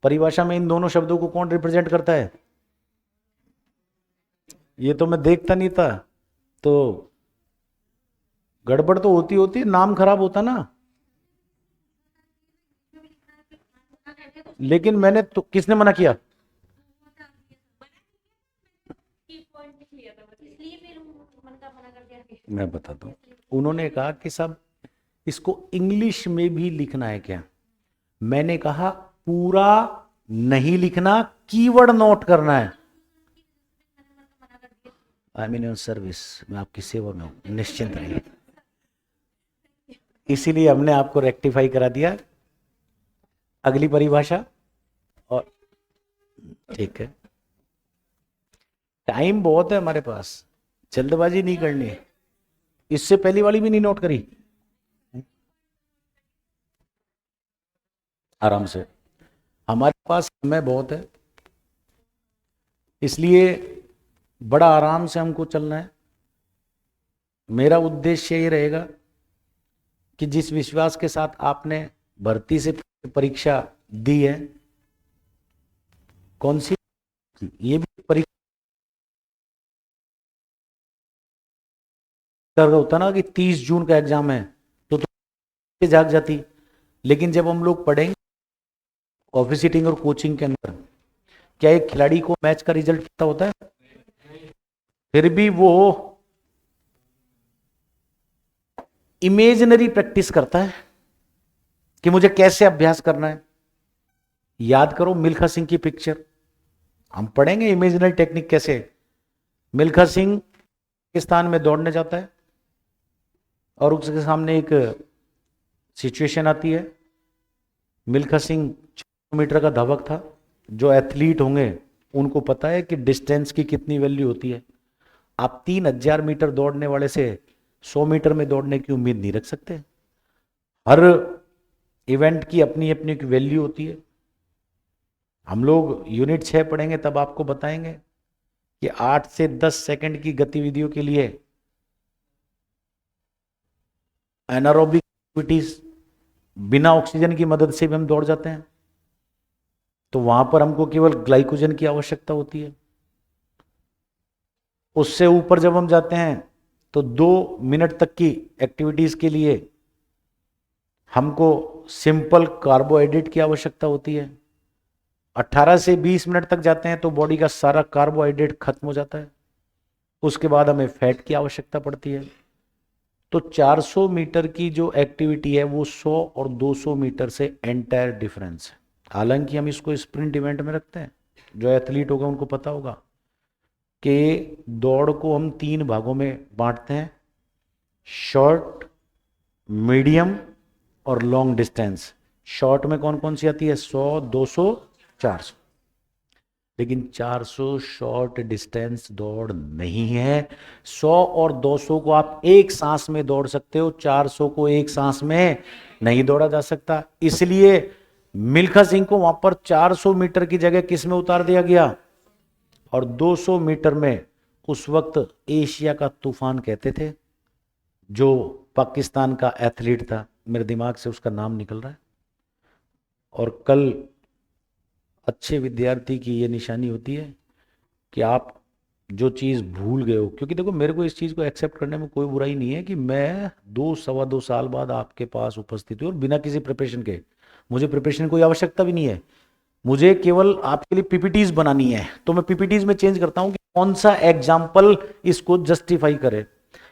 Speaker 1: परिभाषा में इन दोनों शब्दों को कौन रिप्रेजेंट करता है। ये तो मैं देखता नहीं था, तो गड़बड़ तो होती होती, नाम खराब होता ना। लेकिन मैंने तो, किसने मना किया? मैं बताता हूँ। उन्होंने कहा कि साहब इसको इंग्लिश में भी लिखना है क्या? मैंने कहा पूरा नहीं लिखना, कीवर्ड नोट करना है। आई मीन योर सर्विस, मैं आपकी सेवा में हूं, निश्चिंत रहिए। इसीलिए हमने आपको रेक्टिफाई करा दिया। अगली परिभाषा। और ठीक है, टाइम बहुत है हमारे पास, जल्दबाजी नहीं करनी है। इससे पहली वाली भी नहीं नोट करी? आराम से, हमारे पास समय बहुत है, इसलिए बड़ा आराम से हमको चलना है। मेरा उद्देश्य ये रहेगा कि जिस विश्वास के साथ आपने भर्ती से परीक्षा दी है, कौन सी, ये भी परीक्षा होता ना कि 30 जून का एग्जाम है तो जाग जाती। लेकिन जब हम लोग पढ़ेंगे ऑफिस सीटिंग और कोचिंग के अंदर, क्या एक खिलाड़ी को मैच का रिजल्ट पता होता है? फिर भी वो इमेजिनरी प्रैक्टिस करता है कि मुझे कैसे अभ्यास करना है। याद करो मिल्खा सिंह की पिक्चर, हम पढ़ेंगे इमेजिनरी टेक्निक कैसे। मिल्खा सिंह पाकिस्तान में दौड़ने जाता है और उसके सामने एक सिचुएशन आती है। मिल्खा सिंह 4 मीटर का धावक था। जो एथलीट होंगे उनको पता है कि डिस्टेंस की कितनी वैल्यू होती है। आप 3000 मीटर दौड़ने वाले से 100 मीटर में दौड़ने की उम्मीद नहीं रख सकते। हर इवेंट की अपनी अपनी एक वैल्यू होती है। हम लोग यूनिट 6 पढ़ेंगे तब आपको बताएंगे कि 8 से 10 सेकंड की गतिविधियों के लिए एनारोबिक एक्टिविटीज, बिना ऑक्सीजन की मदद से भी हम दौड़ जाते हैं। तो वहां पर हमको केवल ग्लाइकोजन की आवश्यकता होती है। उससे ऊपर जब हम जाते हैं तो 2 मिनट तक की एक्टिविटीज के लिए हमको सिंपल कार्बोहाइड्रेट की आवश्यकता होती है। 18 से 20 मिनट तक जाते हैं तो बॉडी का सारा कार्बोहाइड्रेट खत्म हो जाता है। उसके बाद हमें फैट की आवश्यकता पड़ती है। तो 400 मीटर की जो एक्टिविटी है वो 100 और 200 मीटर से एंटायर डिफरेंस है। हालांकि हम इसको स्प्रिंट इवेंट में रखते हैं। जो एथलीट होगा उनको पता होगा कि दौड़ को हम 3 भागों में बांटते हैं, शॉर्ट, मीडियम और लॉन्ग डिस्टेंस। शॉर्ट में कौन कौन सी आती है? 100, 200, 400। लेकिन 400 शॉर्ट डिस्टेंस दौड़ नहीं है। 100 और 200 को आप एक सांस में दौड़ सकते हो, 400 को एक सांस में नहीं दौड़ा जा सकता। इसलिए मिल्खा सिंह को वहां पर 400 मीटर की जगह किस में उतार दिया गया? और 200 मीटर में उस वक्त एशिया का तूफान कहते थे, जो पाकिस्तान का एथलीट था, मेरे दिमाग से उसका नाम निकल रहा है। और कल अच्छे विद्यार्थी की ये निशानी होती है कि आप जो चीज़ भूल गए हो, क्योंकि देखो मेरे को इस चीज़ को एक्सेप्ट करने में कोई बुराई नहीं है कि मैं 2 सवा 2 साल बाद आपके पास उपस्थित हूँ और बिना किसी प्रिपरेशन के। मुझे प्रिपरेशन की कोई आवश्यकता भी नहीं है। मुझे केवल आपके लिए पीपीटीज बनानी है, तो मैं पीपीटीज में चेंज करता हूँ कि कौन सा एग्जाम्पल इसको जस्टिफाई करे।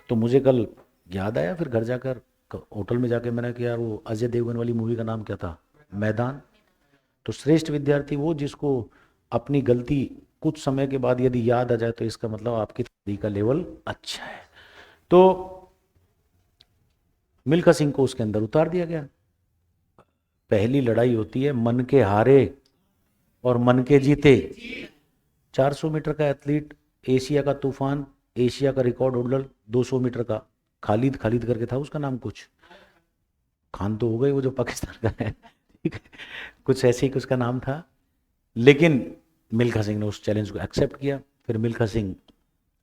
Speaker 1: तो मुझे कल याद आया, फिर घर जाकर होटल में जाके मैंने कहा यार वो अजय देवगन वाली मूवी का नाम क्या था? मैदान। तो श्रेष्ठ विद्यार्थी वो जिसको अपनी गलती कुछ समय के बाद यदि याद आ जाए तो इसका मतलब आपकी तैयारी का लेवल अच्छा है। तो मिल्खा सिंह को उसके अंदर उतार दिया गया। पहली लड़ाई होती है मन के हारे और मन के जीते। 400 मीटर का एथलीट, एशिया का तूफान, एशिया का रिकॉर्ड होल्डर 200 मीटर का, खालिद खालिद करके था उसका नाम, कुछ खान तो हो गई वो जो पाकिस्तान का है, ठीक है, कुछ ऐसे ही उसका नाम था। लेकिन मिल्खा सिंह ने उस चैलेंज को एक्सेप्ट किया। फिर मिल्खा सिंह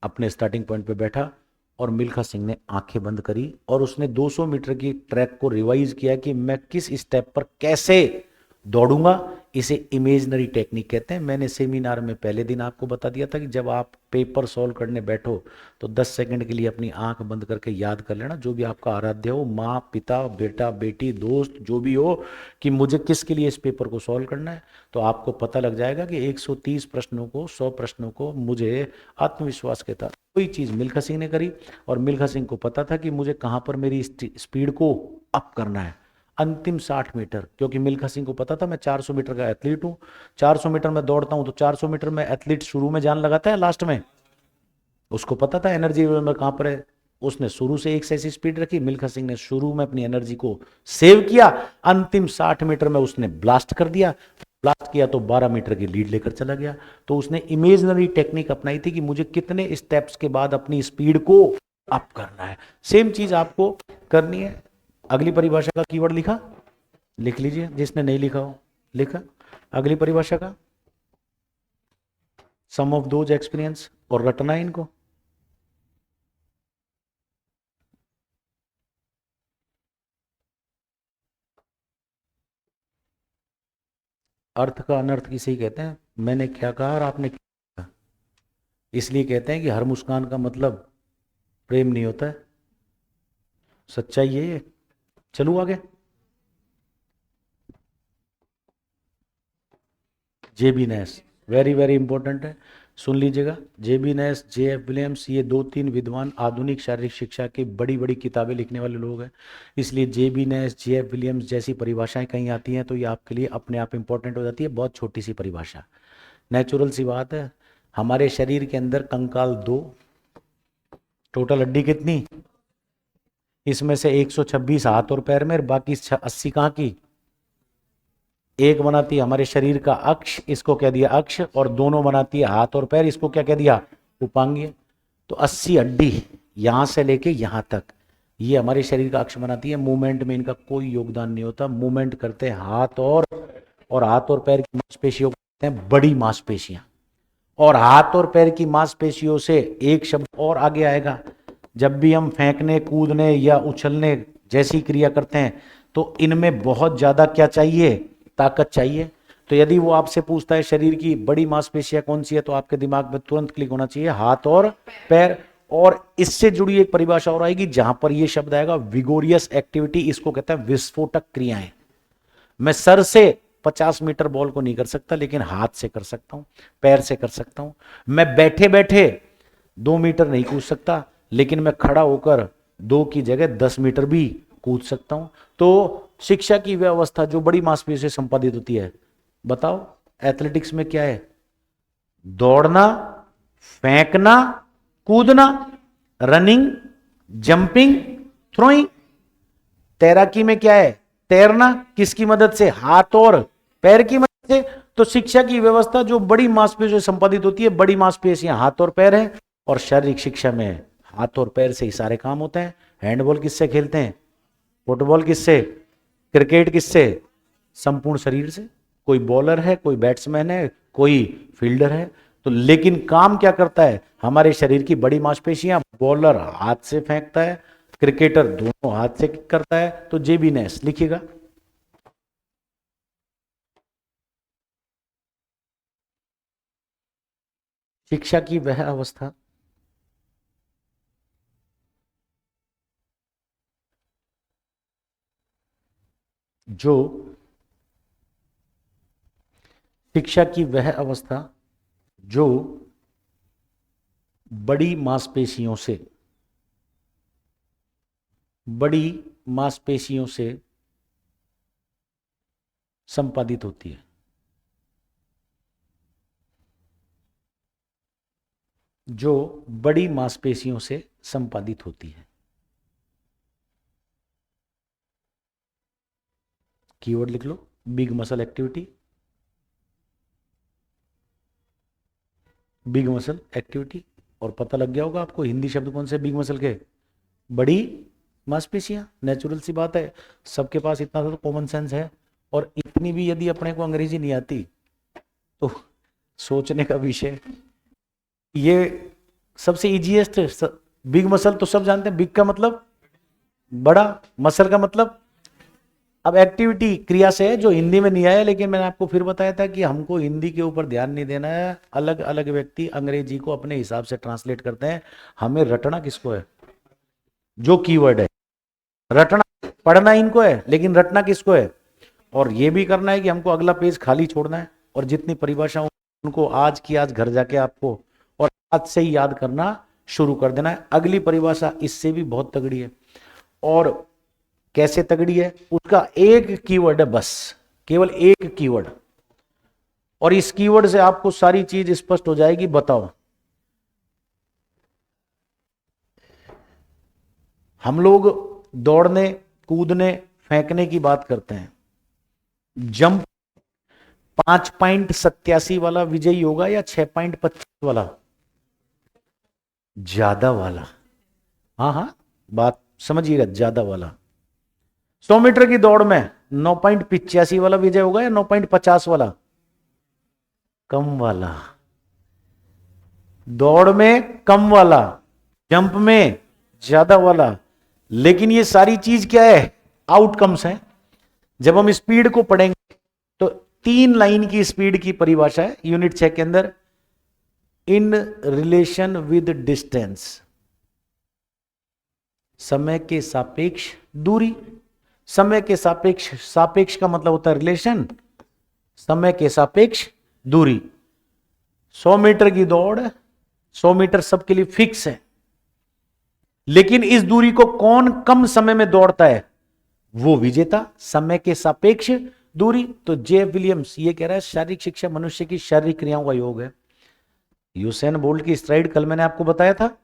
Speaker 1: अपने स्टार्टिंग पॉइंट पे बैठा और मिल्खा सिंह ने आंखें बंद करी और उसने 200 मीटर की ट्रैक को रिवाइज किया कि मैं किस स्टेप पर कैसे दौड़ूंगा। इसे इमेजनरी टेक्निक कहते हैं। मैंने सेमिनार में पहले दिन आपको बता दिया था कि जब आप पेपर सॉल्व करने बैठो तो 10 सेकंड के लिए अपनी आंख बंद करके याद कर लेना, जो भी आपका आराध्य हो, माँ, पिता, बेटा, बेटी, दोस्त, जो भी हो, कि मुझे किसके लिए इस पेपर को सॉल्व करना है। तो आपको पता लग जाएगा कि 130 प्रश्नों को, 100 प्रश्नों को मुझे आत्मविश्वास के साथ कोई चीज़ मिल्खा सिंह ने करी। और मिल्खा सिंह को पता था कि मुझे कहाँ पर मेरी स्पीड को अप करना है। अंतिम 60 मीटर, क्योंकि मिल्खा सिंह को पता था मैं 400 मीटर का एथलीट हूँ, 400 मीटर में दौड़ता हूँ, तो 400 मीटर में एथलीट शुरू में जान लगाता है, लास्ट में उसको पता था एनर्जी में कहाँ पर है। उसने शुरू से एक से ऐसी स्पीड रखी, मिल्खा सिंह ने शुरू में अपनी एनर्जी को सेव किया, अंतिम 60 मीटर में उसने ब्लास्ट कर दिया। ब्लास्ट किया तो 12 मीटर की लीड लेकर चला गया। तो उसने इमेजनरी टेक्निक अपनाई थी कि मुझे कितने स्टेप्स के बाद अपनी स्पीड को अप करना है। सेम चीज आपको करनी है। अगली परिभाषा का कीवर्ड लिखा, लिख लीजिए, जिसने नहीं लिखा हो लिखा। अगली परिभाषा का सम ऑफ दोज एक्सपीरियंस, और रटना है इनको। अर्थ का अनर्थ किसे ही कहते हैं। मैंने क्या कहा और आपने क्या कहा, इसलिए कहते हैं कि हर मुस्कान का मतलब प्रेम नहीं होता है। सच्चाई है ये। चलूं आगे। जेबी नैश वेरी वेरी इंपॉर्टेंट है, सुन लीजिएगा। जेबी नैश, J.F. विलियम्स, ये 2-3 विद्वान आधुनिक शारीरिक शिक्षा की बड़ी बड़ी किताबें लिखने वाले लोग हैं। इसलिए जेबी नैश, J.F. विलियम्स जैसी परिभाषाएं कहीं आती हैं तो ये आपके लिए अपने आप इंपॉर्टेंट हो जाती है। बहुत छोटी सी परिभाषा, नेचुरल सी बात है। हमारे शरीर के अंदर कंकाल 2, टोटल हड्डी कितनी, इसमें से 126 हाथ और पैर में, बाकी 80 कहाँ की, एक बनाती है हमारे शरीर का अक्ष, इसको कह दिया अक्ष, और दोनों बनाती है हाथ और पैर, इसको क्या कह दिया, उपांग। तो 80 हड्डी यहां से लेके यहां तक, ये हमारे शरीर का अक्ष बनाती है। मूवमेंट में इनका कोई योगदान नहीं होता। मूवमेंट करते हैं हाथ और हाथ और पैर की मांसपेशियों को कहते हैं बड़ी मांसपेशियां। और हाथ और पैर की मांसपेशियों से एक शब्द और आगे आएगा। जब भी हम फेंकने, कूदने या उछलने जैसी क्रिया करते हैं तो इनमें बहुत ज्यादा क्या चाहिए, ताकत चाहिए। तो यदि वो आपसे पूछता है शरीर की बड़ी मांसपेशियां कौन सी है, तो आपके दिमाग में तुरंत क्लिक होना चाहिए हाथ और पैर। और इससे जुड़ी एक परिभाषा और आएगी जहां पर ये शब्द आएगा विगोरियस एक्टिविटी, इसको कहते हैं विस्फोटक क्रियाएं। मैं सर से 50 मीटर बॉल को नहीं कर सकता, लेकिन हाथ से कर सकता हूं, पैर से कर सकता हूं। मैं बैठे बैठे 2 मीटर नहीं कूद सकता, लेकिन मैं खड़ा होकर 2 की जगह 10 मीटर भी कूद सकता हूं। तो शिक्षा की व्यवस्था जो बड़ी मांसपेशियों से संपादित होती है, बताओ एथलेटिक्स में क्या है, दौड़ना, फेंकना, कूदना, रनिंग, जंपिंग, थ्रोइंग। तैराकी में क्या है, तैरना, किसकी मदद से, हाथ और पैर की मदद से। तो शिक्षा की व्यवस्था जो बड़ी मांसपेशियों से संपादित होती है, बड़ी मांसपेशियां हाथ और पैर है। और शारीरिक शिक्षा में हाथ और पैर से ही सारे काम होते हैं। हैंडबॉल किससे खेलते हैं, फुटबॉल किससे, क्रिकेट किससे, संपूर्ण शरीर से। कोई बॉलर है, कोई बैट्समैन है, कोई फील्डर है। तो लेकिन काम क्या करता है हमारे शरीर की बड़ी मांसपेशियां, बॉलर हाथ से फेंकता है, क्रिकेटर दोनों हाथ से किक करता है। तो जेबी नैश लिखिएगा। शिक्षा की वह अवस्था जो, शिक्षा की वह अवस्था जो बड़ी मांसपेशियों से, बड़ी मांसपेशियों से संपादित होती है। जो बड़ी मांसपेशियों से संपादित होती है। कीवर्ड लिख लो, big muscle activity, big muscle activity. और पता लग गया होगा आपको हिंदी शब्द कौन से बिग मसल के, बड़ी मांसपेशियां। नेचुरल सी बात है, सबके पास इतना तो कॉमन सेंस है। और इतनी भी यदि अपने को अंग्रेजी नहीं आती तो सोचने का विषय। ये सबसे इजीएस्ट बिग मसल तो सब जानते हैं, बिग का मतलब बड़ा, मसल का मतलब, अब एक्टिविटी क्रिया से है जो हिंदी में नहीं आया, लेकिन मैंने आपको फिर बताया था कि हमको हिंदी के ऊपर ध्यान नहीं देना है। अलग अलग व्यक्ति अंग्रेजी को अपने हिसाब से ट्रांसलेट करते हैं, हमें रटना किसको है, जो कीवर्ड है रटना, पढ़ना इनको है लेकिन रटना किसको है। और ये भी करना है कि हमको अगला पेज खाली छोड़ना है, और जितनी परिभाषा उनको आज की आज घर जाके आपको और आज से ही याद करना शुरू कर देना है। अगली परिभाषा इससे भी बहुत तगड़ी है, और कैसे तगड़ी है, उसका एक कीवर्ड है बस, केवल एक कीवर्ड, और इस कीवर्ड से आपको सारी चीज स्पष्ट हो जाएगी। बताओ, हम लोग दौड़ने कूदने फेंकने की बात करते हैं, जंप 5.87 वाला विजयी होगा या 6.25 वाला, ज्यादा वाला। हाँ हाँ, बात समझिएगा, ज्यादा वाला। 100 मीटर की दौड़ में 9.85 वाला विजय होगा या 9.50 वाला, कम वाला। दौड़ में कम वाला, जंप में ज्यादा वाला। लेकिन ये सारी चीज क्या है, आउटकम्स हैं। जब हम स्पीड को पढ़ेंगे तो 3 लाइन की स्पीड की परिभाषा है यूनिट 6 के अंदर, इन रिलेशन विद डिस्टेंस, समय के सापेक्ष दूरी। समय के सापेक्ष, सापेक्ष का मतलब होता है रिलेशन, समय के सापेक्ष दूरी। 100 मीटर की दौड़, 100 मीटर सबके लिए फिक्स है, लेकिन इस दूरी को कौन कम समय में दौड़ता है, वो विजेता। समय के सापेक्ष दूरी। तो जे विलियम्स ये कह रहा है शारीरिक शिक्षा मनुष्य की शारीरिक क्रियाओं का योग है। यूसेन बोल्ट की स्ट्राइड कल मैंने आपको बताया था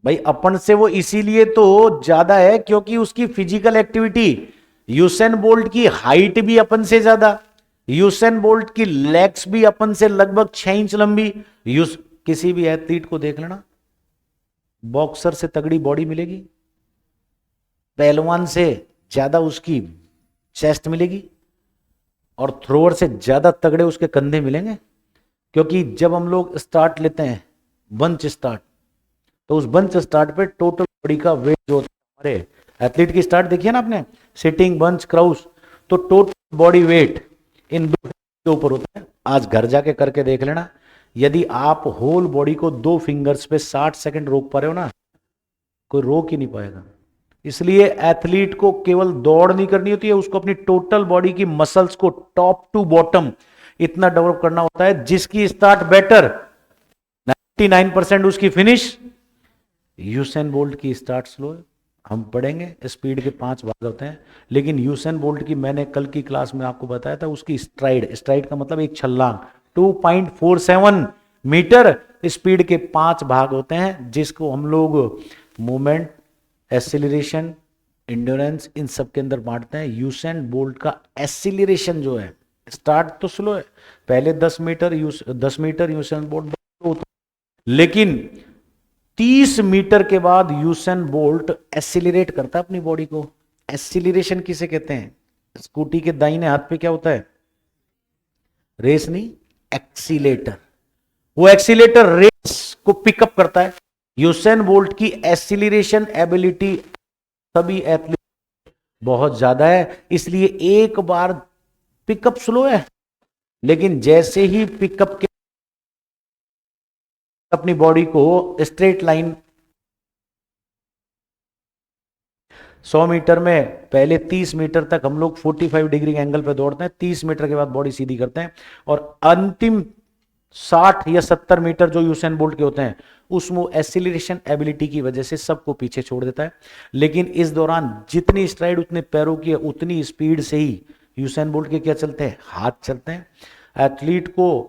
Speaker 1: भाई, अपन से वो इसीलिए तो ज्यादा है क्योंकि उसकी फिजिकल एक्टिविटी, यूसेन बोल्ट की हाइट भी अपन से ज्यादा, यूसेन बोल्ट की लेग्स भी अपन से लगभग 6 इंच लंबी। किसी भी एथलीट को देख लेना, बॉक्सर से तगड़ी बॉडी मिलेगी, पहलवान से ज्यादा उसकी चेस्ट मिलेगी, और थ्रोअर से ज्यादा तगड़े उसके कंधे मिलेंगे। क्योंकि जब हम लोग स्टार्ट लेते हैं, बंच स्टार्ट, तो उस बंच स्टार्ट पे टोटल बॉडी का वेट जो होता है, हमारे एथलीट की स्टार्ट देखिए ना आपने, सिटिंग, बंच, क्राउच, तो टोटल बॉडी वेट इन 2 के ऊपर होता है। आज घर जाके करके देख लेना, यदि आप होल बॉडी को 2 फिंगर्स पे 60 सेकंड रोक पा रहे हो ना, कोई रोक ही नहीं पाएगा। इसलिए एथलीट को केवल दौड़ नहीं करनी होती है, उसको अपनी टोटल बॉडी की मसल्स को टॉप टू बॉटम इतना डेवलप करना होता है। जिसकी स्टार्ट बेटर, 99% उसकी फिनिश। यूसेन बोल्ट की स्टार्ट स्लो है, हम पढ़ेंगे स्पीड के 5 भाग होते हैं, लेकिन यूसेन बोल्ट की मैंने कल की क्लास में आपको बताया था, उसकी स्ट्राइड, स्ट्राइड का मतलब एक छलांग, 2.47 मीटर। स्पीड के 5 भाग होते हैं, जिसको हम लोग मूवमेंट, एसिलरेशन, इंड्योरेंस, इन सब के अंदर बांटते हैं। यूसेन बोल्ट का एसिलरेशन जो है, स्टार्ट तो स्लो है, पहले 10 मीटर यूसेन बोल्ट, लेकिन 30 मीटर के बाद यूसेन बोल्ट एसिलरेट करता है अपनी बॉडी को। एसिलरेशन किसे कहते हैं, स्कूटी के दाहिने हाथ पे क्या होता है, रेस नहीं, एक्सीलेटर। वो एक्सीलेटर रेस को पिकअप करता है। यूसेन बोल्ट की एसिलरेशन एबिलिटी सभी एथलीट बहुत ज्यादा है, इसलिए एक बार पिकअप स्लो है, लेकिन जैसे ही पिकअप के अपनी बॉडी को स्ट्रेट लाइन, 100 मीटर में पहले 30 मीटर तक हम लोग 45 डिग्री एंगल पे दौड़ते हैं, 30 मीटर के बाद बॉडी सीधी करते हैं, और अंतिम 60 या 70 मीटर जो यूसेन बोल्ट के होते हैं, उसमें एसिलरेशन एबिलिटी की वजह से सबको पीछे छोड़ देता है। लेकिन इस दौरान जितनी स्ट्राइड उतने पैरों की है, उतनी स्पीड से ही यूसेन बोल्ट के क्या चलते हैं, हाथ चलते हैं। एथलीट को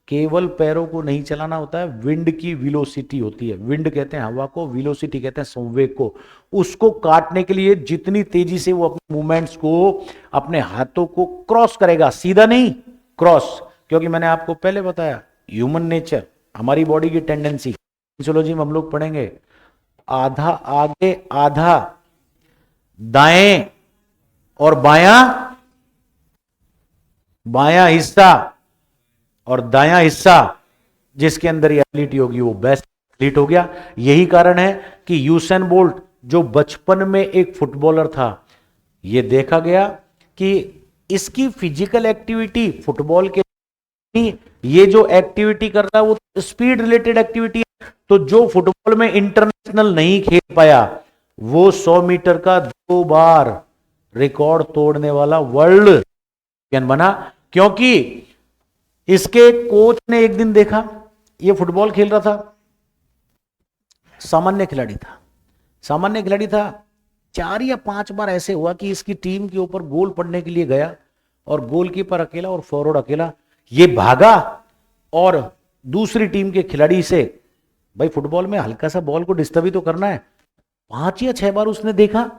Speaker 1: केवल पैरों को नहीं चलाना होता है, विंड की वेलोसिटी होती है, विंड कहते हैं हवा को, वेलोसिटी कहते हैं संवेग को। उसको काटने के लिए जितनी तेजी से वो अपने मूवमेंट्स को, अपने हाथों को क्रॉस करेगा, सीधा नहीं, क्रॉस। क्योंकि मैंने आपको पहले बताया, ह्यूमन नेचर, हमारी बॉडी की टेंडेंसी, फिजियोलॉजी में हम लोग पढ़ेंगे, आधा आगे आधा दाएं और बायां हिस्सा और दायां हिस्सा जिसके अंदर ये एबिलिटी होगी वो बेस्ट एथलीट हो गया। यही कारण है कि यूसेन बोल्ट जो बचपन में एक फुटबॉलर था, यह देखा गया कि इसकी फिजिकल एक्टिविटी फुटबॉल के, ये जो एक्टिविटी कर रहा है वो स्पीड रिलेटेड एक्टिविटी है। तो जो फुटबॉल में इंटरनेशनल नहीं खेल पाया, वो 100 मीटर का 2 बार रिकॉर्ड तोड़ने वाला वर्ल्ड चैंपियन बना। क्योंकि इसके कोच ने एक दिन देखा, ये फुटबॉल खेल रहा था, सामान्य खिलाड़ी था, सामान्य खिलाड़ी था। 4 या 5 बार ऐसे हुआ कि इसकी टीम के ऊपर गोल पड़ने के लिए गया और गोलकीपर अकेला और फॉरवर्ड अकेला, ये भागा और दूसरी टीम के खिलाड़ी से, भाई फुटबॉल में हल्का सा बॉल को डिस्टर्ब ही तो करना है, 5 या 6 बार उसने देखा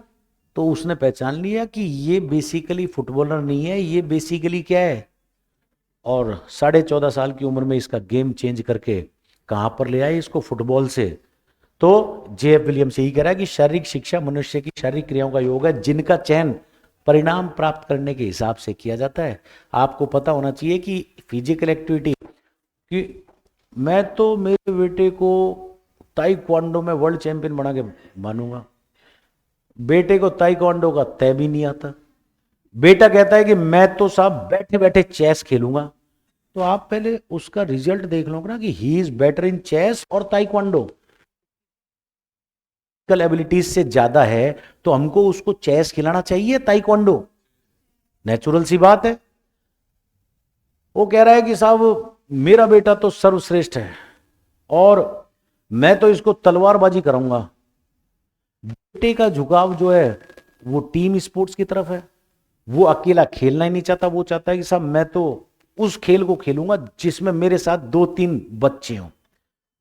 Speaker 1: तो उसने पहचान लिया कि ये बेसिकली फुटबॉलर नहीं है, ये बेसिकली क्या है। और 14.5 साल की उम्र में इसका गेम चेंज करके कहां पर ले आए इसको, फुटबॉल से। तो जेएफ विलियम्स यही कह रहा है कि शारीरिक शिक्षा मनुष्य की शारीरिक क्रियाओं का योग है, जिनका चयन परिणाम प्राप्त करने के हिसाब से किया जाता है। आपको पता होना चाहिए कि फिजिकल एक्टिविटी, कि मैं तो मेरे बेटे को ताइक्वांडो में वर्ल्ड चैंपियन बना के मानूंगा, बेटे को ताइक्वांडो का तय भी नहीं आता, बेटा कहता है कि मैं तो साहब बैठे बैठे चेस खेलूंगा। तो आप पहले उसका रिजल्ट देख लो ना कि he is better in chess और ताइक्वांडो, एबिलिटीज से ज्यादा है तो हमको उसको चेस खिलाना चाहिए ताइक्वांडो, नेचुरल सी बात है। वो कह रहा है कि साहब मेरा बेटा तो सर्वश्रेष्ठ है और मैं तो इसको तलवारबाजी कराऊंगा। बेटे का झुकाव जो है वो टीम स्पोर्ट्स की तरफ है, वो अकेला खेलना ही नहीं चाहता, वो चाहता है कि साहब मैं तो उस खेल को खेलूंगा जिसमें मेरे साथ 2-3 बच्चे हों।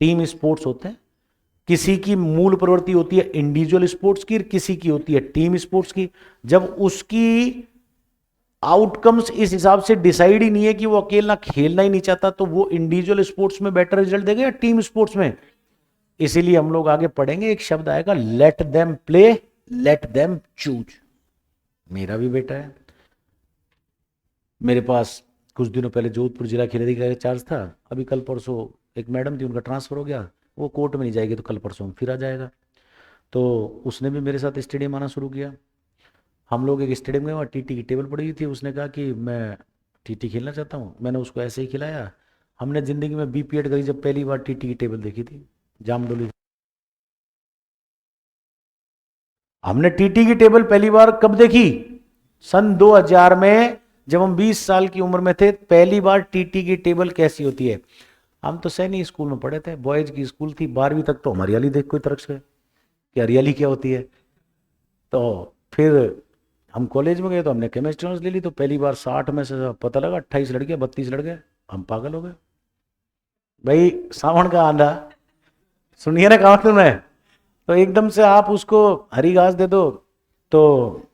Speaker 1: टीम स्पोर्ट्स होते हैं, किसी की मूल प्रवृत्ति होती है इंडिविजुअल स्पोर्ट्स की, किसी की होती है टीम स्पोर्ट्स की। जब उसकी आउटकम्स इस हिसाब से डिसाइड ही नहीं है कि वो अकेला खेलना ही नहीं चाहता, तो वो इंडिविजुअल स्पोर्ट्स में बेटर रिजल्ट देगा या टीम स्पोर्ट्स में। इसीलिए हम लोग आगे पढ़ेंगे, एक शब्द आएगा let them play, let them choose. मेरा भी बेटा है, मेरे पास कुछ दिनों पहले जोधपुर जिला खिलाड़ी का चार्ज था, अभी कल परसों एक मैडम थी, उनका ट्रांसफर हो गया, वो कोर्ट में नहीं जाएगी तो कल परसों फिर आ जाएगा। तो उसने भी मेरे साथ स्टेडियम आना शुरू किया। हम लोग एक स्टेडियम गए, वहाँ टीटी की टेबल पड़ी हुई थी, उसने कहा कि मैं टीटी खेलना चाहता हूँ। मैंने उसको ऐसे ही खिलाया। हमने ज़िंदगी में बीपीएड करी जब पहली बार टीटी की टेबल देखी थी, जामडोली। हमने टीटी की टेबल पहली बार कब देखी? सन 2000 में, जब हम 20 साल की उम्र में थे, पहली बार टीटी की टेबल कैसी होती है। हम तो सैनिक स्कूल में पढ़े थे, बॉयज की स्कूल थी, 12वीं तक तो हम हरियाली देख कोई तरह से कि हरियाली क्या होती है। तो फिर हम कॉलेज में गए तो हमने केमिस्ट्री ऑनर्स ले ली, तो पहली बार 60 में से पता लगा 28 लड़के 32 लड़के, हम पागल हो गए। भाई सावन का आंधा, सुनिए ना कहावत में, तो एकदम से आप उसको हरी घास दे दो। तो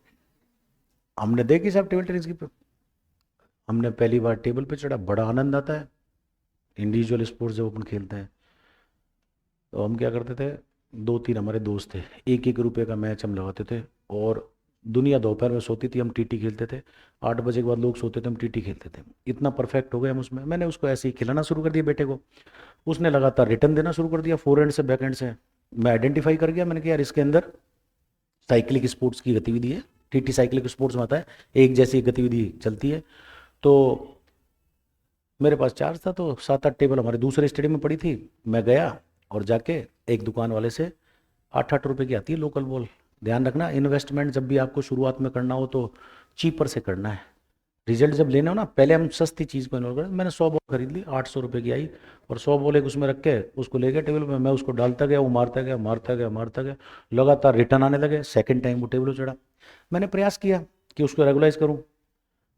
Speaker 1: हमने देखी साहब टेबल टेनिस की, हमने पहली बार टेबल पे चढ़ा, बड़ा आनंद आता है। इंडिविजुअल स्पोर्ट्स जब अपन खेलते हैं तो हम क्या करते थे, 2-3 हमारे दोस्त थे, 1-1 रुपये का मैच हम लगाते थे, और दुनिया दोपहर में सोती थी, हम टीटी खेलते थे। 8 बजे के बाद लोग सोते थे, हम टीटी खेलते थे। इतना परफेक्ट हो गए हम उसमें। मैंने उसको ऐसे ही खिलाना शुरू कर दिया बेटे को, उसने लगातार रिटर्न देना शुरू कर दिया, फोर हैंड से बैक हैंड से। मैं आइडेंटिफाई कर गया, मैंने कहा यार इसके अंदर साइक्लिक स्पोर्ट्स की गतिविधि है, टीटी साइक्लिक स्पोर्ट्स में आता है, एक जैसी गतिविधि चलती है। तो मेरे पास चार्ज था, तो 7-8 टेबल हमारे दूसरे स्टेडियम में पड़ी थी। मैं गया और जाके एक दुकान वाले से, 8-8 रुपये की आती है लोकल बॉल। ध्यान रखना, इन्वेस्टमेंट जब भी आपको शुरुआत में करना हो तो चीपर से करना है। रिजल्ट जब लेना हो ना, पहले हम सस्ती चीज़ को इन्वॉल्व करें। मैंने 100 बॉल खरीद ली, 800 रुपये की आई, और 100 बॉल एक उसमें रख के उसको ले गया टेबल पे। मैं उसको डालता गया, वो मारता गया मारता गया मारता गया, लगातार रिटर्न आने लगे। सेकंड टाइम वो टेबल चढ़ा। मैंने प्रयास किया कि उसको रेगुलाइज करूँ।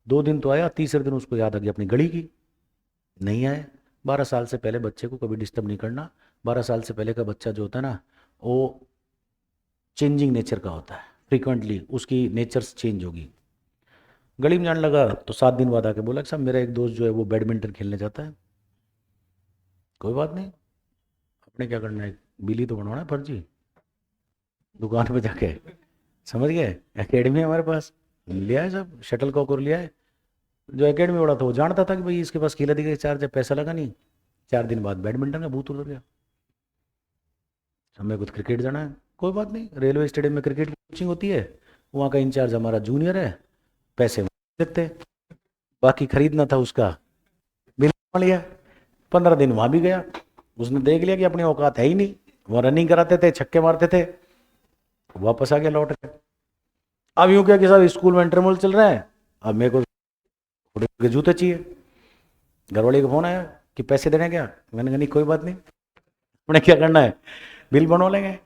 Speaker 1: 2 दिन तो आया, तीसरे दिन उसको याद आ गया अपनी गली की, नहीं आए। 12 साल से पहले बच्चे को कभी डिस्टर्ब नहीं करना। 12 साल से पहले का बच्चा जो होता है ना, वो चेंजिंग नेचर का होता है, फ्रीक्वेंटली उसकी नेचर्स चेंज होगी। गली में जाने लगा तो 7 दिन बाद आके बोला कि साहब मेरा एक दोस्त जो है वो बैडमिंटन खेलने जाता है। कोई बात नहीं, अपने क्या करना है, बिल्ली तो बनवाना है फर्जी, दुकान पे जाके, समझ गए, एकेडमी है हमारे पास, लिया है सब, शटल कॉक और लिया है। जो एकेडमी वाला था वो जानता था कि भाई इसके पास खिला दी गई चार्ज है, पैसा लगा नहीं। 4 दिन बाद बैडमिंटन का भूत उतर गया। हमें कुछ क्रिकेट जाना है, कोई बात नहीं, रेलवे स्टेडियम में क्रिकेट की कोचिंग होती है, वहाँ का इंचार्ज हमारा जूनियर है, पैसे देते, बाकी खरीदना था उसका बिल बना लिया। 15 दिन वहाँ भी गया, उसने देख लिया कि अपनी औकात है ही नहीं, वहाँ रनिंग कराते थे, छक्के मारते थे, वापस आ गया लौट के। अब यूँ क्या कि साहब स्कूल में इंटरवल चल रहा है, अब मेरे को थोड़े के जूते चाहिए, घर वाले का फोन आया कि पैसे देने क्या, मैंने कहा नहीं कोई बात नहीं, उन्हें क्या करना है, बिल बनवा लेंगे।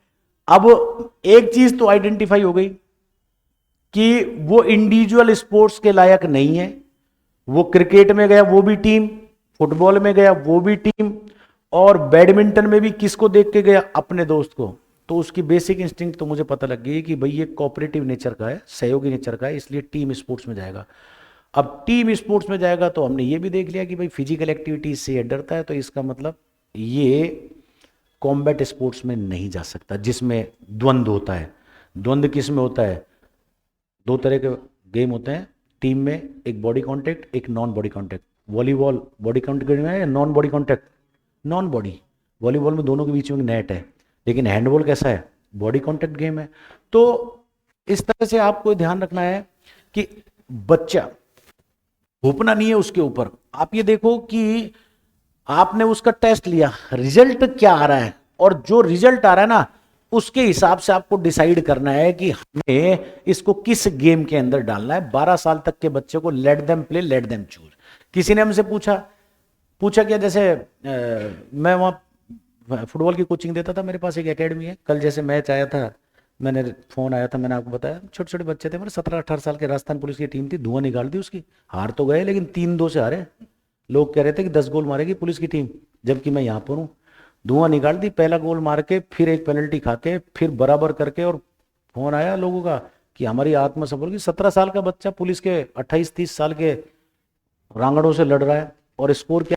Speaker 1: अब एक चीज तो आइडेंटिफाई हो गई कि वो इंडिविजुअल स्पोर्ट्स के लायक नहीं है, वो क्रिकेट में गया वो भी टीम, फुटबॉल में गया वो भी टीम, और बैडमिंटन में भी किसको देख के गया, अपने दोस्त को। तो उसकी बेसिक इंस्टिंक्ट तो मुझे पता लग गई कि भाई ये कोऑपरेटिव नेचर का है, सहयोगी नेचर का है, इसलिए टीम स्पोर्ट्स में जाएगा। अब टीम स्पोर्ट्स में जाएगा तो हमने ये भी देख लिया कि भाई फिजिकल एक्टिविटीज से डरता है, तो इसका मतलब ये कॉम्बैट स्पोर्ट्स में नहीं जा सकता जिसमें द्वंद्व होता है। द्वंद्व किस में होता है, दो तरह के गेम होते हैं टीम में, एक बॉडी कांटेक्ट, एक non body contact. Volleyball body contact game है या non body contact, non body. Volleyball में दोनों के बीच में नेट है, लेकिन हैंडबॉल कैसा है, बॉडी कांटेक्ट गेम है। तो इस तरह से आपको ध्यान रखना है कि बच्चा घोपना नहीं है उसके ऊपर। आप ये देखो कि आपने उसका टेस्ट लिया, रिजल्ट क्या आ रहा है, और जो रिजल्ट आ रहा है ना उसके हिसाब से आपको डिसाइड करना है कि हमें इसको किस गेम के अंदर डालना है। 12 साल तक के बच्चे को let them play, let them choose. किसी ने हमसे पूछा पूछा क्या, जैसे मैं वहाँ फुटबॉल की कोचिंग देता था, मेरे पास एक एकेडमी है। कल जैसे मैच आया था, मैंने फोन आया था, मैंने आपको बताया, छोटे छोटे बच्चे थे मेरे, 17-18 साल के, राजस्थान पुलिस की टीम थी, धुआं निकाल दी उसकी। हार तो गए लेकिन 3-2 से हारे। लोग कह रहे थे कि 10 गोल मारेगी पुलिस की टीम, जबकि मैं यहाँ पर हूँ। धुआं निकाल दी, पहला गोल मार के, फिर एक पेनल्टी खा के, फिर बराबर करके, और फोन आया लोगों का कि हमारी आत्मसफल की 17 साल का बच्चा पुलिस के 28-30 साल के रांगड़ों से लड़ रहा है, और स्कोर क्या,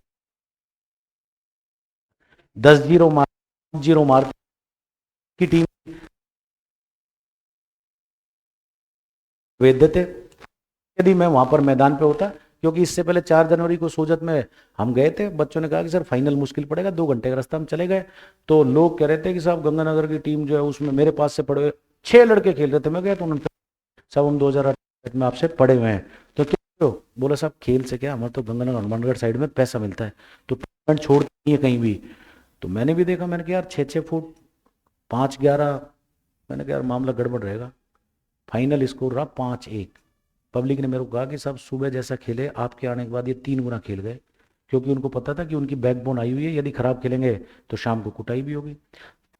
Speaker 1: 10-0 मार, 0 मार की टीम भेज देते यदि मैं वहां पर मैदान पे होता। क्योंकि इससे पहले 4 जनवरी को सोजत में हम गए थे, बच्चों ने कहा कि सर फाइनल मुश्किल पड़ेगा, 2 घंटे का रास्ता, हम चले गए। तो लोग कह रहे थे कि साहब गंगानगर की टीम जो है उसमें मेरे पास से पड़े हुए 6 लड़के खेल रहे थे। मैं गया तो उन्होंने, साहब हम 2008 में आपसे पढ़े हुए हैं। तो क्या हो, बोला साहब खेल से क्या, हमारे तो गंगानगर हनुमानगढ़ साइड में पैसा मिलता है, तो टूर्नामेंट छोड़ नहीं है कहीं भी। तो मैंने भी देखा, मैंने कहा यार 6-6 फुट 5-11, मैंने कहा यार मामला गड़बड़ रहेगा। फाइनल स्कोर रहा 5-1। पब्लिक ने मेरे को कहा कि साहब सुबह जैसा खेले, आपके आने के बाद ये 3 गुना खेल गए, क्योंकि उनको पता था कि उनकी बैकबोन आई हुई है, यदि खराब खेलेंगे तो शाम को कुटाई भी होगी।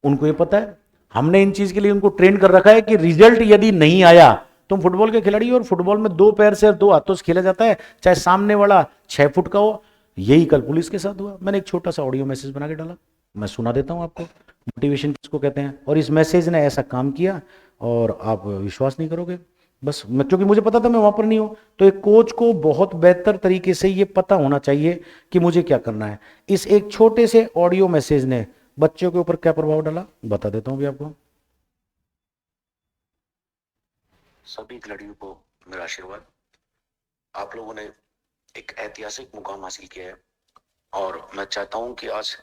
Speaker 1: उनको ये पता है, हमने इन चीज के लिए उनको ट्रेन कर रखा है कि रिजल्ट यदि नहीं आया, तुम फुटबॉल के खिलाड़ी हो, और फुटबॉल में 2 पैर से और 2 हाथों से खेला जाता है, चाहे सामने वाला 6 फुट का हो। यही कल पुलिस के साथ हुआ। मैंने एक छोटा सा ऑडियो मैसेज बना के डाला, मैं सुना देता हूं आपको, मोटिवेशन किसको कहते हैं। और इस मैसेज ने ऐसा काम किया, और आप विश्वास नहीं करोगे। बस मैं, क्योंकि मुझे पता था मैं वहां पर नहीं हूं, तो एक कोच को बहुत बेहतर तरीके से ये पता होना चाहिए कि मुझे क्या करना है। इस एक छोटे से ऑडियो मैसेज ने बच्चों के ऊपर क्या प्रभाव डाला, बता देता हूं भी आपको।
Speaker 2: सभी खिलाड़ियों को मेरा आशीर्वाद। आप लोगों ने एक ऐतिहासिक मुकाम हासिल किया है, और मैं चाहता हूं कि आज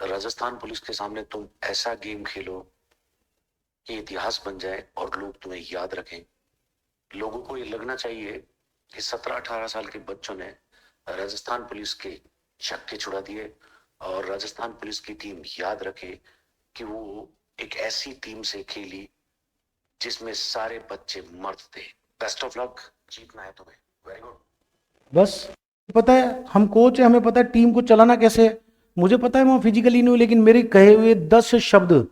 Speaker 2: राजस्थान पुलिस के सामने तुम ऐसा गेम खेलो कि इतिहास बन जाए और लोग तुम्हें याद रखें। लोगों को ये लगना चाहिए कि 17-18 साल के बच्चों ने राजस्थान पुलिस के छक्के छुड़ा दिए, और राजस्थान पुलिस की टीम याद रखे कि वो एक ऐसी टीम से खेली जिसमें सारे बच्चे मर्द थे। बेस्ट ऑफ लक, जीतना है तुम्हें। Very good.
Speaker 1: बस पता है हम कोच है, हमें पता है टीम को चलाना कैसे है। मुझे पता है मैं फिजिकली नहीं हूं, लेकिन मेरे कहे हुए 10 शब्द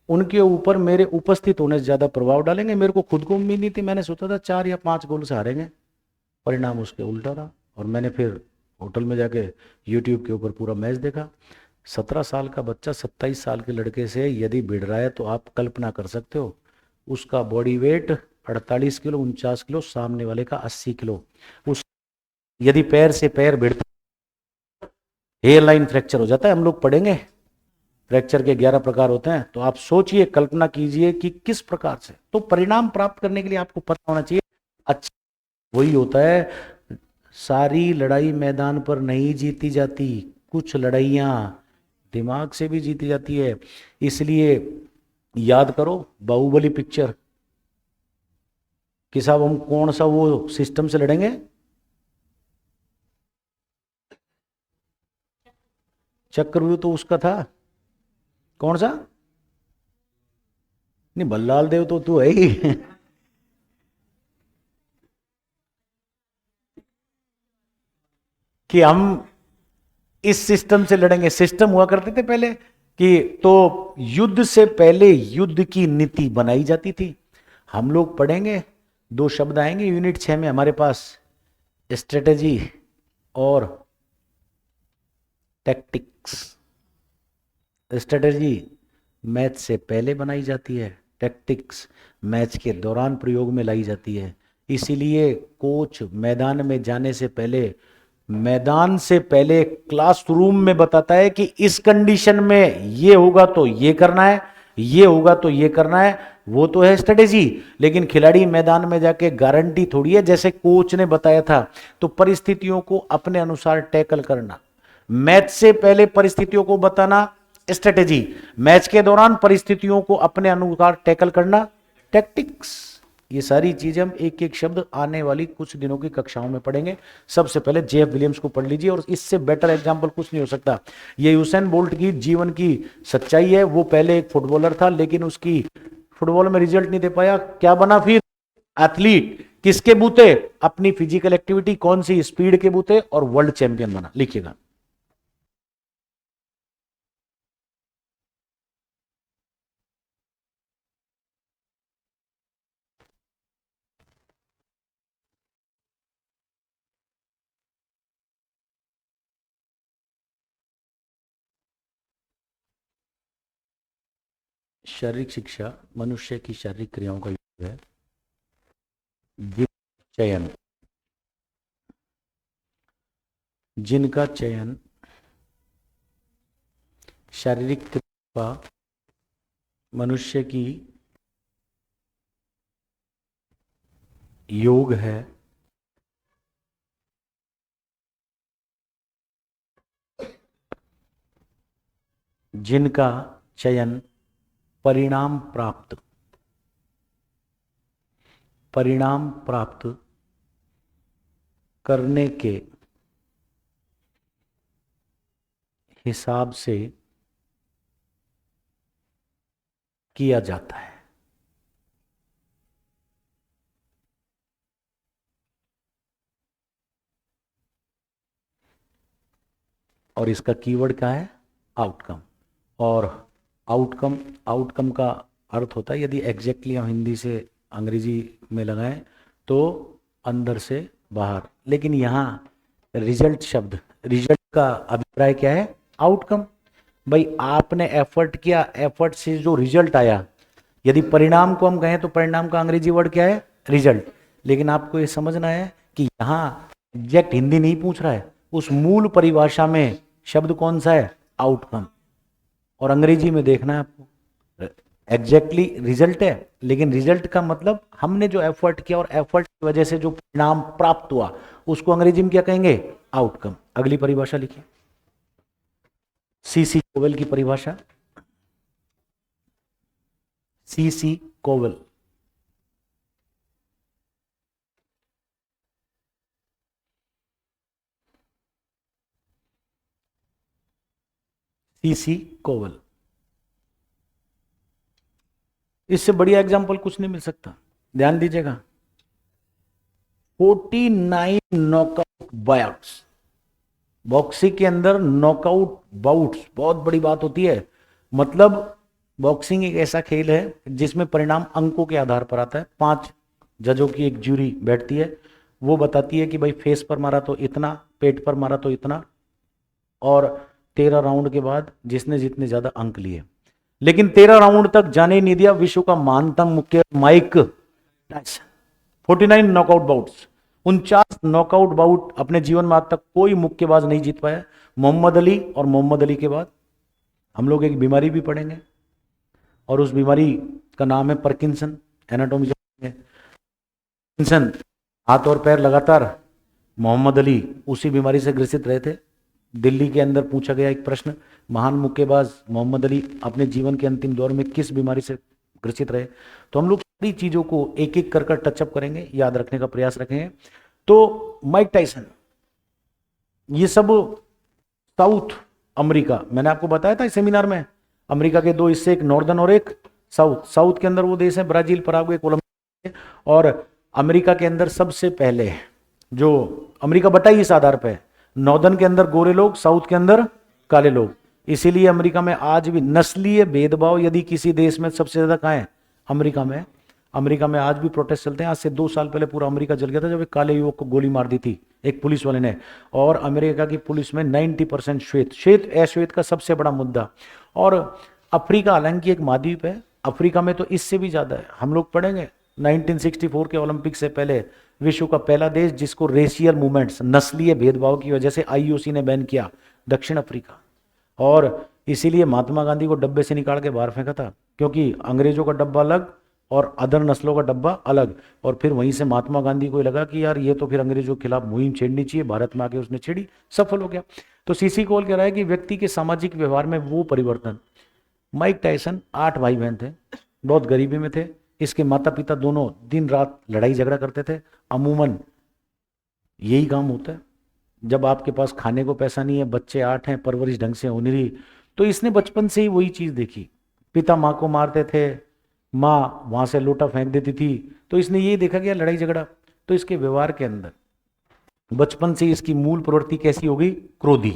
Speaker 1: उनके ऊपर मेरे उपस्थित होने से ज्यादा प्रभाव डालेंगे। मेरे को खुद को उम्मीद नहीं थी, मैंने सोचा था 4 या 5 गोल से हारेंगे, परिणाम उसके उल्टा रहा। और मैंने फिर होटल में जाके यूट्यूब के ऊपर पूरा मैच देखा। 17 साल का बच्चा 27 साल के लड़के से यदि भिड़ रहा है, तो आप कल्पना कर सकते हो उसका बॉडी वेट 48 किलो, 49 किलो, सामने वाले का 80 किलो। उस यदि पैर से पैर भिड़ता, हेयर लाइन फ्रैक्चर हो जाता है। हम लोग पढ़ेंगे फ्रैक्चर के 11 प्रकार होते हैं, तो आप सोचिए, कल्पना कीजिए कि किस प्रकार से। तो परिणाम प्राप्त करने के लिए आपको पता होना चाहिए। अच्छा वही होता है, सारी लड़ाई मैदान पर नहीं जीती जाती, कुछ लड़ाइयां दिमाग से भी जीती जाती है। इसलिए याद करो बाहुबली पिक्चर कि साहब हम कौन सा वो सिस्टम से लड़ेंगे, चक्रव्यूह तो उसका था, कौन सा, नहीं बल्लाल देव तो तू है ही कि हम इस सिस्टम से लड़ेंगे। सिस्टम हुआ करते थे पहले कि तो युद्ध से पहले युद्ध की नीति बनाई जाती थी। हम लोग पढ़ेंगे, दो शब्द आएंगे यूनिट 6 में हमारे पास, स्ट्रेटेजी और टैक्टिक्स। स्ट्रेटेजी मैच से पहले बनाई जाती है, टैक्टिक्स मैच के दौरान प्रयोग में लाई जाती है। इसीलिए कोच मैदान में जाने से पहले, मैदान से पहले क्लासरूम में बताता है कि इस कंडीशन में ये होगा तो ये करना है, ये होगा तो ये करना है, वो तो है स्ट्रेटेजी। लेकिन खिलाड़ी मैदान में जाके गारंटी थोड़ी है, जैसे कोच ने बताया था, तो परिस्थितियों को अपने अनुसार टैकल करना, मैच से पहले परिस्थितियों को बताना स्ट्रेटेजी, मैच के दौरान परिस्थितियों को अपने अनुसार टैकल करना टैक्टिक्स। ये सारी चीजें हम एक एक शब्द आने वाली कुछ दिनों की कक्षाओं में पढ़ेंगे। सबसे पहले जेएफ विलियम्स को पढ़ लीजिए, और इससे बेटर एग्जाम्पल कुछ नहीं हो सकता। ये यूसेन बोल्ट की जीवन की सच्चाई है। वो पहले एक फुटबॉलर था, लेकिन उसकी फुटबॉल में रिजल्ट नहीं दे पाया, क्या बना फिर, एथलीट। किसके बूते, अपनी फिजिकल एक्टिविटी, कौन सी, स्पीड के बूते, और वर्ल्ड चैंपियन बना। लिखिएगा, शारीरिक शिक्षा मनुष्य की शारीरिक क्रियाओं का योग है। चयन, जिनका चयन शारीरिक क्रिया मनुष्य की योग है, जिनका चयन परिणाम प्राप्त करने के हिसाब से किया जाता है। और इसका कीवर्ड क्या है, आउटकम। और आउटकम का अर्थ होता है, यदि एग्जैक्टली हम हिंदी से अंग्रेजी में लगाएं तो अंदर से बाहर। लेकिन यहाँ रिजल्ट शब्द, रिजल्ट का अभिप्राय क्या है, आउटकम। भाई आपने एफर्ट किया, एफर्ट से जो रिजल्ट आया, यदि परिणाम को हम कहें तो परिणाम का अंग्रेजी वर्ड क्या है, रिजल्ट। लेकिन आपको ये समझना है कि यहाँ एग्जैक्ट हिंदी नहीं पूछ रहा है, उस मूल परिभाषा में शब्द कौन सा है, आउटकम। और अंग्रेजी में देखना है आपको, एग्जैक्टली रिजल्ट है, लेकिन रिजल्ट का मतलब हमने जो एफर्ट किया और एफर्ट की वजह से जो परिणाम प्राप्त हुआ, उसको अंग्रेजी में क्या कहेंगे, आउटकम। अगली परिभाषा लिखिए, सीसी कोवेल की परिभाषा, सीसी कोवेल। सीसी कोवेल, इससे बढ़िया एग्जाम्पल कुछ नहीं मिल सकता। ध्यान दीजिएगा, 49 नॉकआउट बाउट्स, बॉक्सिंग के अंदर नॉकआउट बाउट्स बहुत बड़ी बात होती है। मतलब बॉक्सिंग एक ऐसा खेल है जिसमें परिणाम अंकों के आधार पर आता है। 5 जजों की एक ज्यूरी बैठती है, वो बताती है कि भाई फेस पर मारा तो इतना, पेट पर मारा तो इतना, और 13 राउंड के बाद जिसने जितने ज्यादा अंक लिए। लेकिन 13 राउंड तक जाने नहीं दिया विश्व का महानतम मुक्के Mike Tyson. 49 knockout bouts, 49 knockout bout अपने जीवन में आज तक कोई मुक्केबाज नहीं जीत पाया। मोहम्मद अली, और मोहम्मद अली के बाद हम लोग एक बीमारी भी पढ़ेंगे, और उस बीमारी का नाम है पार्किंसन। एनाटॉमी में पार्किंसन, हाथ और पैर लगातार, मोहम्मद अली उसी बीमारी से ग्रसित रहे थे। दिल्ली के अंदर पूछा गया एक प्रश्न, महान मुक्केबाज मोहम्मद अली अपने जीवन के अंतिम दौर में किस बीमारी से ग्रसित रहे। तो हम लोग सारी चीजों को एक एक कर टचअप करेंगे, याद रखने का प्रयास रखेंगे। तो माइक टाइसन, ये सब साउथ अमेरिका, मैंने आपको बताया था इस सेमिनार में, अमेरिका के दो हिस्से, एक नॉर्दर्न और एक साउथ। साउथ के अंदर वो देश है ब्राजील, पराग्वे, कोलंबिया, और अमेरिका के अंदर सबसे पहले जो अमेरिका बटा ही इस आधार पे, नॉर्दर्न के अंदर गोरे लोग, साउथ के अंदर काले लोग। इसीलिए अमेरिका में आज भी नस्लीय भेदभाव यदि किसी देश में सबसे ज्यादा कहाँ है, अमेरिका में। अमेरिका में आज भी प्रोटेस्ट चलते हैं। आज से 2 साल पहले पूरा अमेरिका जल गया था जब एक काले युवक को गोली मार दी थी एक पुलिस वाले ने। और अमेरिका की पुलिस में 90% श्वेत, श्वेत अश्वेत का सबसे बड़ा मुद्दा। और अफ्रीका हालांकि एक महाद्वीप है, अफ्रीका में तो इससे भी ज्यादा है। हम लोग पढ़ेंगे 1964 के ओलंपिक से पहले विश्व का पहला देश जिसको रेशियल मूवमेंट्स, नस्लीय भेदभाव की वजह से आईओसी ने बैन किया, दक्षिण अफ्रीका। और इसीलिए महात्मा गांधी को डब्बे से निकाल के बाहर फेंका था, क्योंकि अंग्रेजों का डब्बा अलग और अदर नस्लों का डब्बा अलग। और फिर वहीं से महात्मा गांधी को लगा कि यार ये तो फिर अंग्रेजों के खिलाफ मुहिम छेड़नी चाहिए, भारत में आके उसने छेड़ी, सफल हो गया। तो सीसी कोल कह रहा है कि व्यक्ति के सामाजिक व्यवहार में वो परिवर्तन। माइक टायसन 8 भाई बहन थे, बहुत गरीबी में थे। इसके माता पिता दोनों दिन रात लड़ाई झगड़ा करते थे। अमूमन यही काम होता है जब आपके पास खाने को पैसा नहीं है, बच्चे 8 हैं, परवरिश ढंग से हो नहीं रही। तो इसने बचपन से ही वही चीज देखी, पिता माँ को मारते थे, माँ वहां से लोटा फेंक देती थी, तो इसने यही देखा कि लड़ाई झगड़ा। तो इसके व्यवहार के अंदर बचपन से इसकी मूल प्रवृत्ति कैसी हो गई, क्रोधी।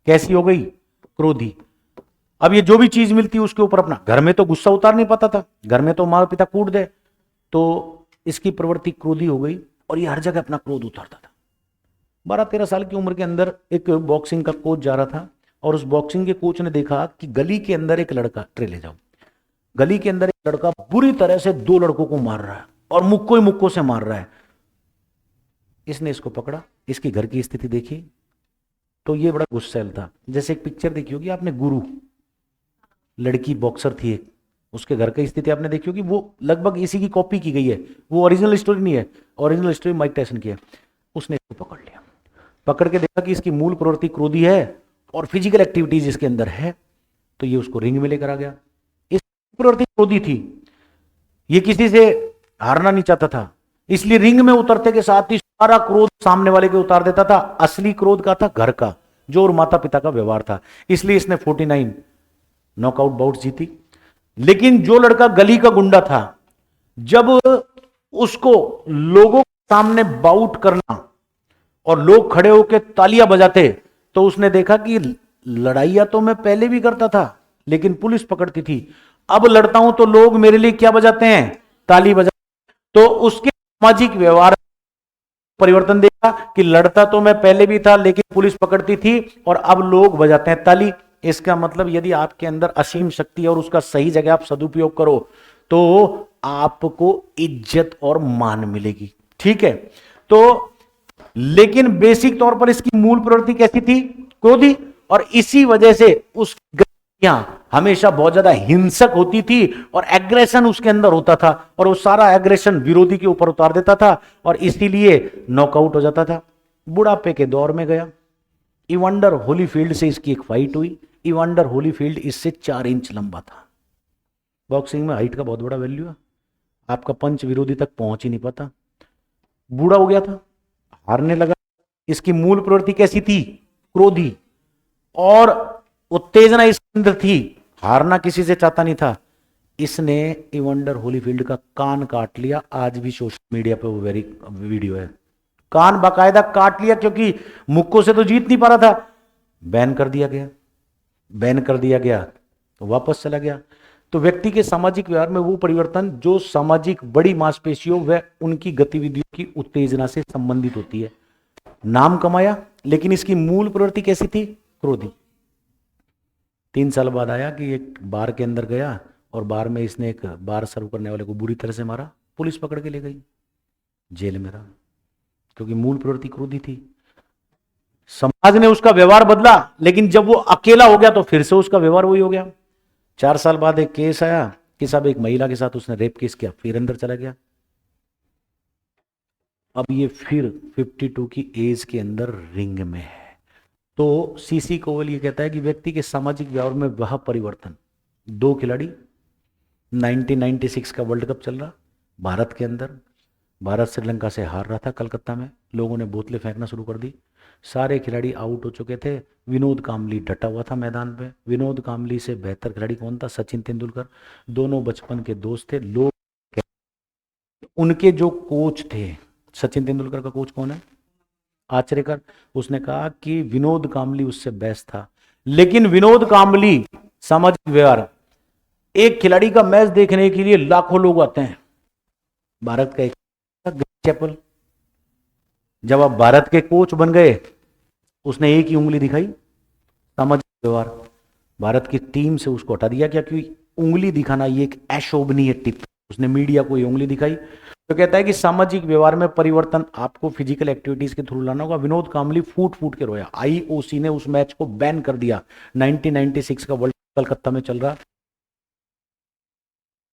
Speaker 1: कैसी हो गई, क्रोधी। अब ये जो भी चीज मिलती है उसके ऊपर अपना, घर में तो गुस्सा उतार नहीं पाता था, घर में तो माँ पिता कूट दे, तो इसकी प्रवृत्ति क्रोधी हो गई और ये हर जगह अपना क्रोध उतारता था। 12-13 साल की उम्र के अंदर एक बॉक्सिंग का कोच जा रहा था और उस बॉक्सिंग के कोच ने देखा कि गली के अंदर एक लड़का, ट्रे ले जाओ, गली के अंदर एक लड़का बुरी तरह से 2 लड़कों को मार रहा है और मुक्को ही मुक्को से मार रहा है। इसने इसको पकड़ा, इसकी घर की स्थिति देखी तो ये बड़ा गुस्सैल था। जैसे एक पिक्चर देखी होगी आपने, गुरु, लड़की बॉक्सर थी एक, उसके घर की स्थिति आपने देखी होगी, वो लगभग इसी की कॉपी की गई है, वो ओरिजिनल स्टोरी नहीं है, ओरिजिनल स्टोरी माइक टायसन की है। उसने इसको पकड़ लिया, पकड़ के देखा कि इसकी मूल प्रवृत्ति क्रोधी है और फिजिकल एक्टिविटीज इसके अंदर है, तो ये उसको रिंग में लेकर आ गया। इस प्रवृत्ति क्रोधी थी, ये किसी से हारना नहीं चाहता था, इसलिए रिंग में उतरते के साथ ही सारा क्रोध सामने वाले के उतार देता था। असली क्रोध का था घर का, जो और माता पिता का व्यवहार था। इसलिए इसने 49 नॉकआउट बाउट्स जीती। लेकिन जो लड़का गली का गुंडा था, जब उसको लोगों के सामने बाउट करना और लोग खड़े होकर तालियां बजाते, तो उसने देखा कि लड़ाइयां तो मैं पहले भी करता था लेकिन पुलिस पकड़ती थी, अब लड़ता हूं तो लोग मेरे लिए क्या बजाते हैं, ताली बजाते। तो उसके सामाजिक व्यवहार परिवर्तन देखा कि लड़ता तो मैं पहले भी था लेकिन पुलिस पकड़ती थी और अब लोग बजाते हैं ताली। इसका मतलब यदि आपके अंदर असीम शक्ति है और उसका सही जगह आप सदुपयोग करो तो आपको इज्जत और मान मिलेगी, ठीक है। तो लेकिन बेसिक तौर पर इसकी मूल प्रवृत्ति कैसी थी, क्रोधी, और इसी वजह से उसकी गतियां हमेशा बहुत ज्यादा हिंसक होती थी और एग्रेशन उसके अंदर होता था और वो सारा एग्रेशन विरोधी के ऊपर उतार देता था और इसीलिए नॉकआउट हो जाता था। बुढ़ापे के दौर में गया, इवांडर होलीफील्ड से इसकी एक फाइट हुई। इवांडर होलीफील्ड इससे 4 इंच लंबा था। बॉक्सिंग में हाइट का बहुत बड़ा वैल्यू है, आपका पंच विरोधी तक पहुंच ही नहीं पाता। बूढ़ा हो गया था, हारने लगा। इसकी मूल प्रवृत्ति कैसी थी, क्रोधी, और उत्तेजना इसके अंदर थी, हारना किसी से चाहता नहीं था। इसने इवांडर होलीफील्ड का कान काट लिया। आज भी सोशल मीडिया पे वो वीडियो है, कान बाकायदा काट लिया, क्योंकि मुक्कों से तो जीत नहीं पा रहा था। बैन कर दिया गया, बैन कर दिया गया तो वापस चला गया। तो व्यक्ति के सामाजिक व्यवहार में वो परिवर्तन जो सामाजिक बड़ी मांसपेशियों व उनकी गतिविधियों की उत्तेजना से संबंधित होती है। नाम कमाया लेकिन इसकी मूल प्रवृत्ति कैसी थी, क्रोधी। 3 साल बाद आया कि एक बार के अंदर गया और बार में इसने एक बार सर्व करने वाले को बुरी तरह से मारा, पुलिस पकड़ के ले गई, जेल में रहा, क्योंकि मूल प्रवृत्ति क्रोधी थी। समाज ने उसका व्यवहार बदला लेकिन जब वो अकेला हो गया तो फिर से उसका व्यवहार वही हो गया। 4 साल बाद एक केस आया कि साहब एक महिला के साथ उसने रेप केस किया, फिर अंदर चला गया। अब ये फिर 52 की एज के अंदर रिंग में है। तो सीसी कोवल ये कहता है कि व्यक्ति के सामाजिक व्यवहार में वह परिवर्तन। दो खिलाड़ी, 1996 का वर्ल्ड कप चल रहा भारत के अंदर, भारत श्रीलंका से हार रहा था कलकत्ता में, लोगों ने बोतलें फेंकना शुरू कर दी, सारे खिलाड़ी आउट हो चुके थे, विनोद कांबली डटा हुआ था मैदान पे। विनोद कांबली से बेहतर खिलाड़ी कौन था? सचिन तेंदुलकर। दोनों बचपन के दोस्त थे। लोग उनके जो कोच थे, सचिन तेंदुलकर का कोच कौन है? आचरेकर। उसने कहा कि विनोद कांबली उससे बेस्ट था, लेकिन विनोद कांबली सामाजिक व्यवहार, एक खिलाड़ी का मैच देखने के लिए लाखों लोग आते हैं। भारत का एक चैपल, जब आप भारत के कोच बन गए, उसने एक ही उंगली दिखाई, सामाजिक व्यवहार, भारत की टीम से उसको हटा दिया। क्या? क्योंकि उंगली दिखाना ये एक अशोभनीय टिप, उसने मीडिया को ये उंगली दिखाई। तो कहता है कि सामाजिक व्यवहार में परिवर्तन आपको फिजिकल एक्टिविटीज के थ्रू लाना होगा। विनोद कांबली फूट फूट के रोया, आईओसी ने उस मैच को बैन कर दिया। 1996 का वर्ल्ड कप कलकत्ता में चल रहा,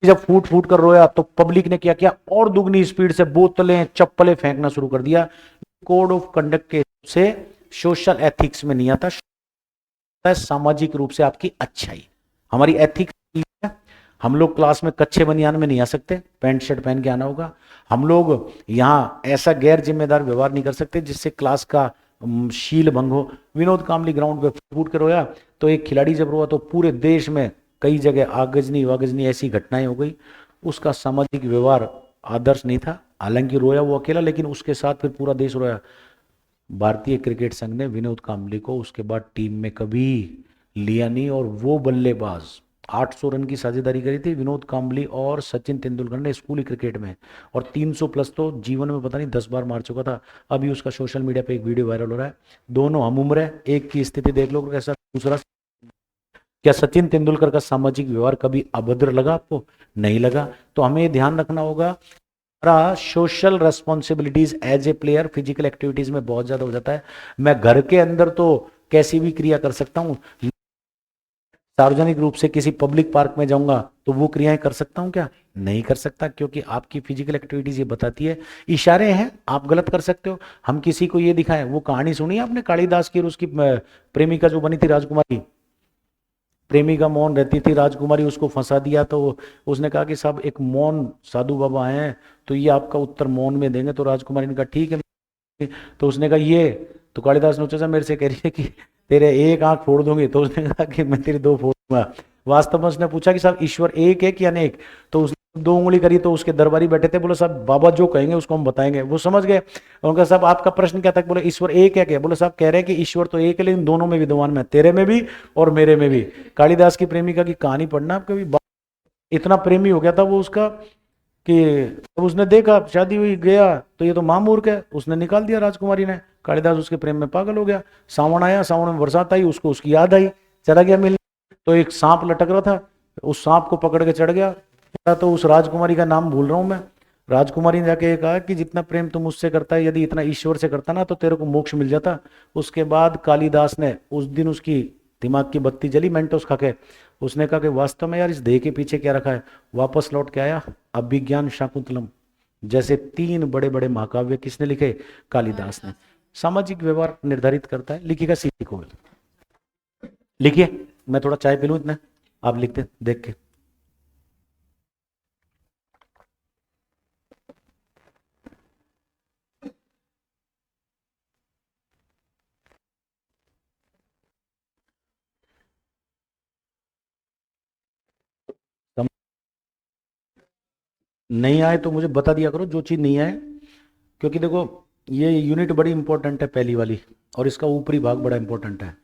Speaker 1: जब फूट फूट कर रोया तो पब्लिक ने क्या किया? और दुगनी स्पीड से बोतलें चप्पलें फेंकना शुरू कर दिया। कोड ऑफ कंडक्ट के से सोशल एथिक्स में नहीं आता, सामाजिक रूप से आपकी अच्छाई। हमारी एथिक्स है, हम लोग क्लास में कच्चे बनियान में नहीं आ सकते, पैंट शर्ट पहन के आना होगा। हम लोग यहाँ ऐसा गैर जिम्मेदार व्यवहार नहीं कर सकते जिससे क्लास का शील भंग हो। विनोद कांबली ग्राउंड पे फूट के रोया, तो एक खिलाड़ी जब रोया तो पूरे देश में कई जगह आगजनी वागजनी ऐसी घटनाएं हो गई। उसका सामाजिक व्यवहार आदर्श नहीं था, हालांकि रोया वो अकेला, लेकिन उसके साथ फिर पूरा देश रोया। भारतीय क्रिकेट संघ ने विनोद कांबली को उसके बाद टीम में कभी लिया नहीं, और वो बल्लेबाज 800 रन की साझेदारी करी थी विनोद कांबली और सचिन तेंदुलकर ने स्कूली क्रिकेट में, और 300 प्लस तो जीवन में पता नहीं 10 बार मार चुका था। अभी उसका सोशल मीडिया पे एक वीडियो वायरल हो रहा है। दोनों हम उम्र है, एक की स्थिति देख लो कैसा। दूसरा, क्या सचिन तेंदुलकर का सामाजिक व्यवहार कभी अभद्र लगा आपको? नहीं लगा। तो हमें ध्यान रखना होगा, social responsibilities as a player physical activities में बहुत ज्यादा हो जाता है। मैं घर के अंदर तो कैसी भी क्रिया कर सकता हूं, सार्वजनिक रूप से किसी पब्लिक पार्क में जाऊंगा तो वो क्रियाएं कर सकता हूं क्या? नहीं कर सकता, क्योंकि आपकी फिजिकल एक्टिविटीज ये बताती है, इशारे हैं, आप गलत कर सकते हो। हम किसी को ये दिखाएं, वो कहानी सुनी आपने कालिदास की और उसकी प्रेमिका जो बनी थी राजकुमारी, प्रेमिका मौन रहती थी, राजकुमारी उसको फंसा दिया, तो उसने कहा कि साहब एक मौन साधु बाबा हैं तो ये आपका उत्तर मौन में देंगे। तो राजकुमारी ने कहा ठीक है। तो उसने कहा ये, तो कालिदास ने सोचा मेरे से कह रही है कि तेरे एक आंख फोड़ दूंगी, तो उसने कहा कि मैं तेरी दो फोड़ दूंगा। वास्तव में उसने पूछा कि साहब ईश्वर एक है कि अनेक? तो उसने दो उंगली करी, तो उसके दरबारी बैठे थे, बोले साहब बाबा जो कहेंगे उसको हम बताएंगे। वो समझ गए, उनका साहब आपका प्रश्न क्या था? बोले ईश्वर एक है क्या? बोले साहब कह रहे हैं कि ईश्वर तो एक है, लेकिन दोनों में विद्यमान में, तेरे में भी और मेरे में भी। कालिदास की प्रेमिका की कहानी पढ़ना आप कभी, इतना प्रेमी हो गया था वो उसका कि जब उसने देखा शादी हुई गया तो ये तो मामूर्ख है, उसने निकाल दिया राजकुमारी ने। कालिदास उसके प्रेम में पागल हो गया। सावन आया, सावन में बरसात आई, उसको उसकी याद आई, चला गया मिलने। तो एक सांप लटक रहा था, उस सांप को पकड़ के चढ़ गया। तो उस राजकुमारी का नाम भूल रहा हूं मैं। राजकुमारी ने जाके कहा कि जितना प्रेम तुम मुझसे करता है, यदि इतना ईश्वर से करता ना तो तेरे को मोक्ष मिल जाता। उसके बाद कालिदास ने उस दिन उसकी दिमाग की बत्ती जली मेंटोस खा के। उसने कहा कि वास्तव में यार इस देह के पीछे क्या रखा है। वापस लौट के आया। अभिज्ञान शाकुंतलम जैसे 3 बड़े बड़े महाकाव्य किसने लिखे? कालिदास ने। सामाजिक व्यवहार निर्धारित करता है। लिखिएगा सीसी को, लिखिए, मैं थोड़ा चाय पी लूं, इतना आप लिखते देख के। नहीं आए तो मुझे बता दिया करो जो चीज नहीं आए, क्योंकि देखो ये यूनिट बड़ी इंपॉर्टेंट है पहली वाली, और इसका ऊपरी भाग बड़ा इंपॉर्टेंट है।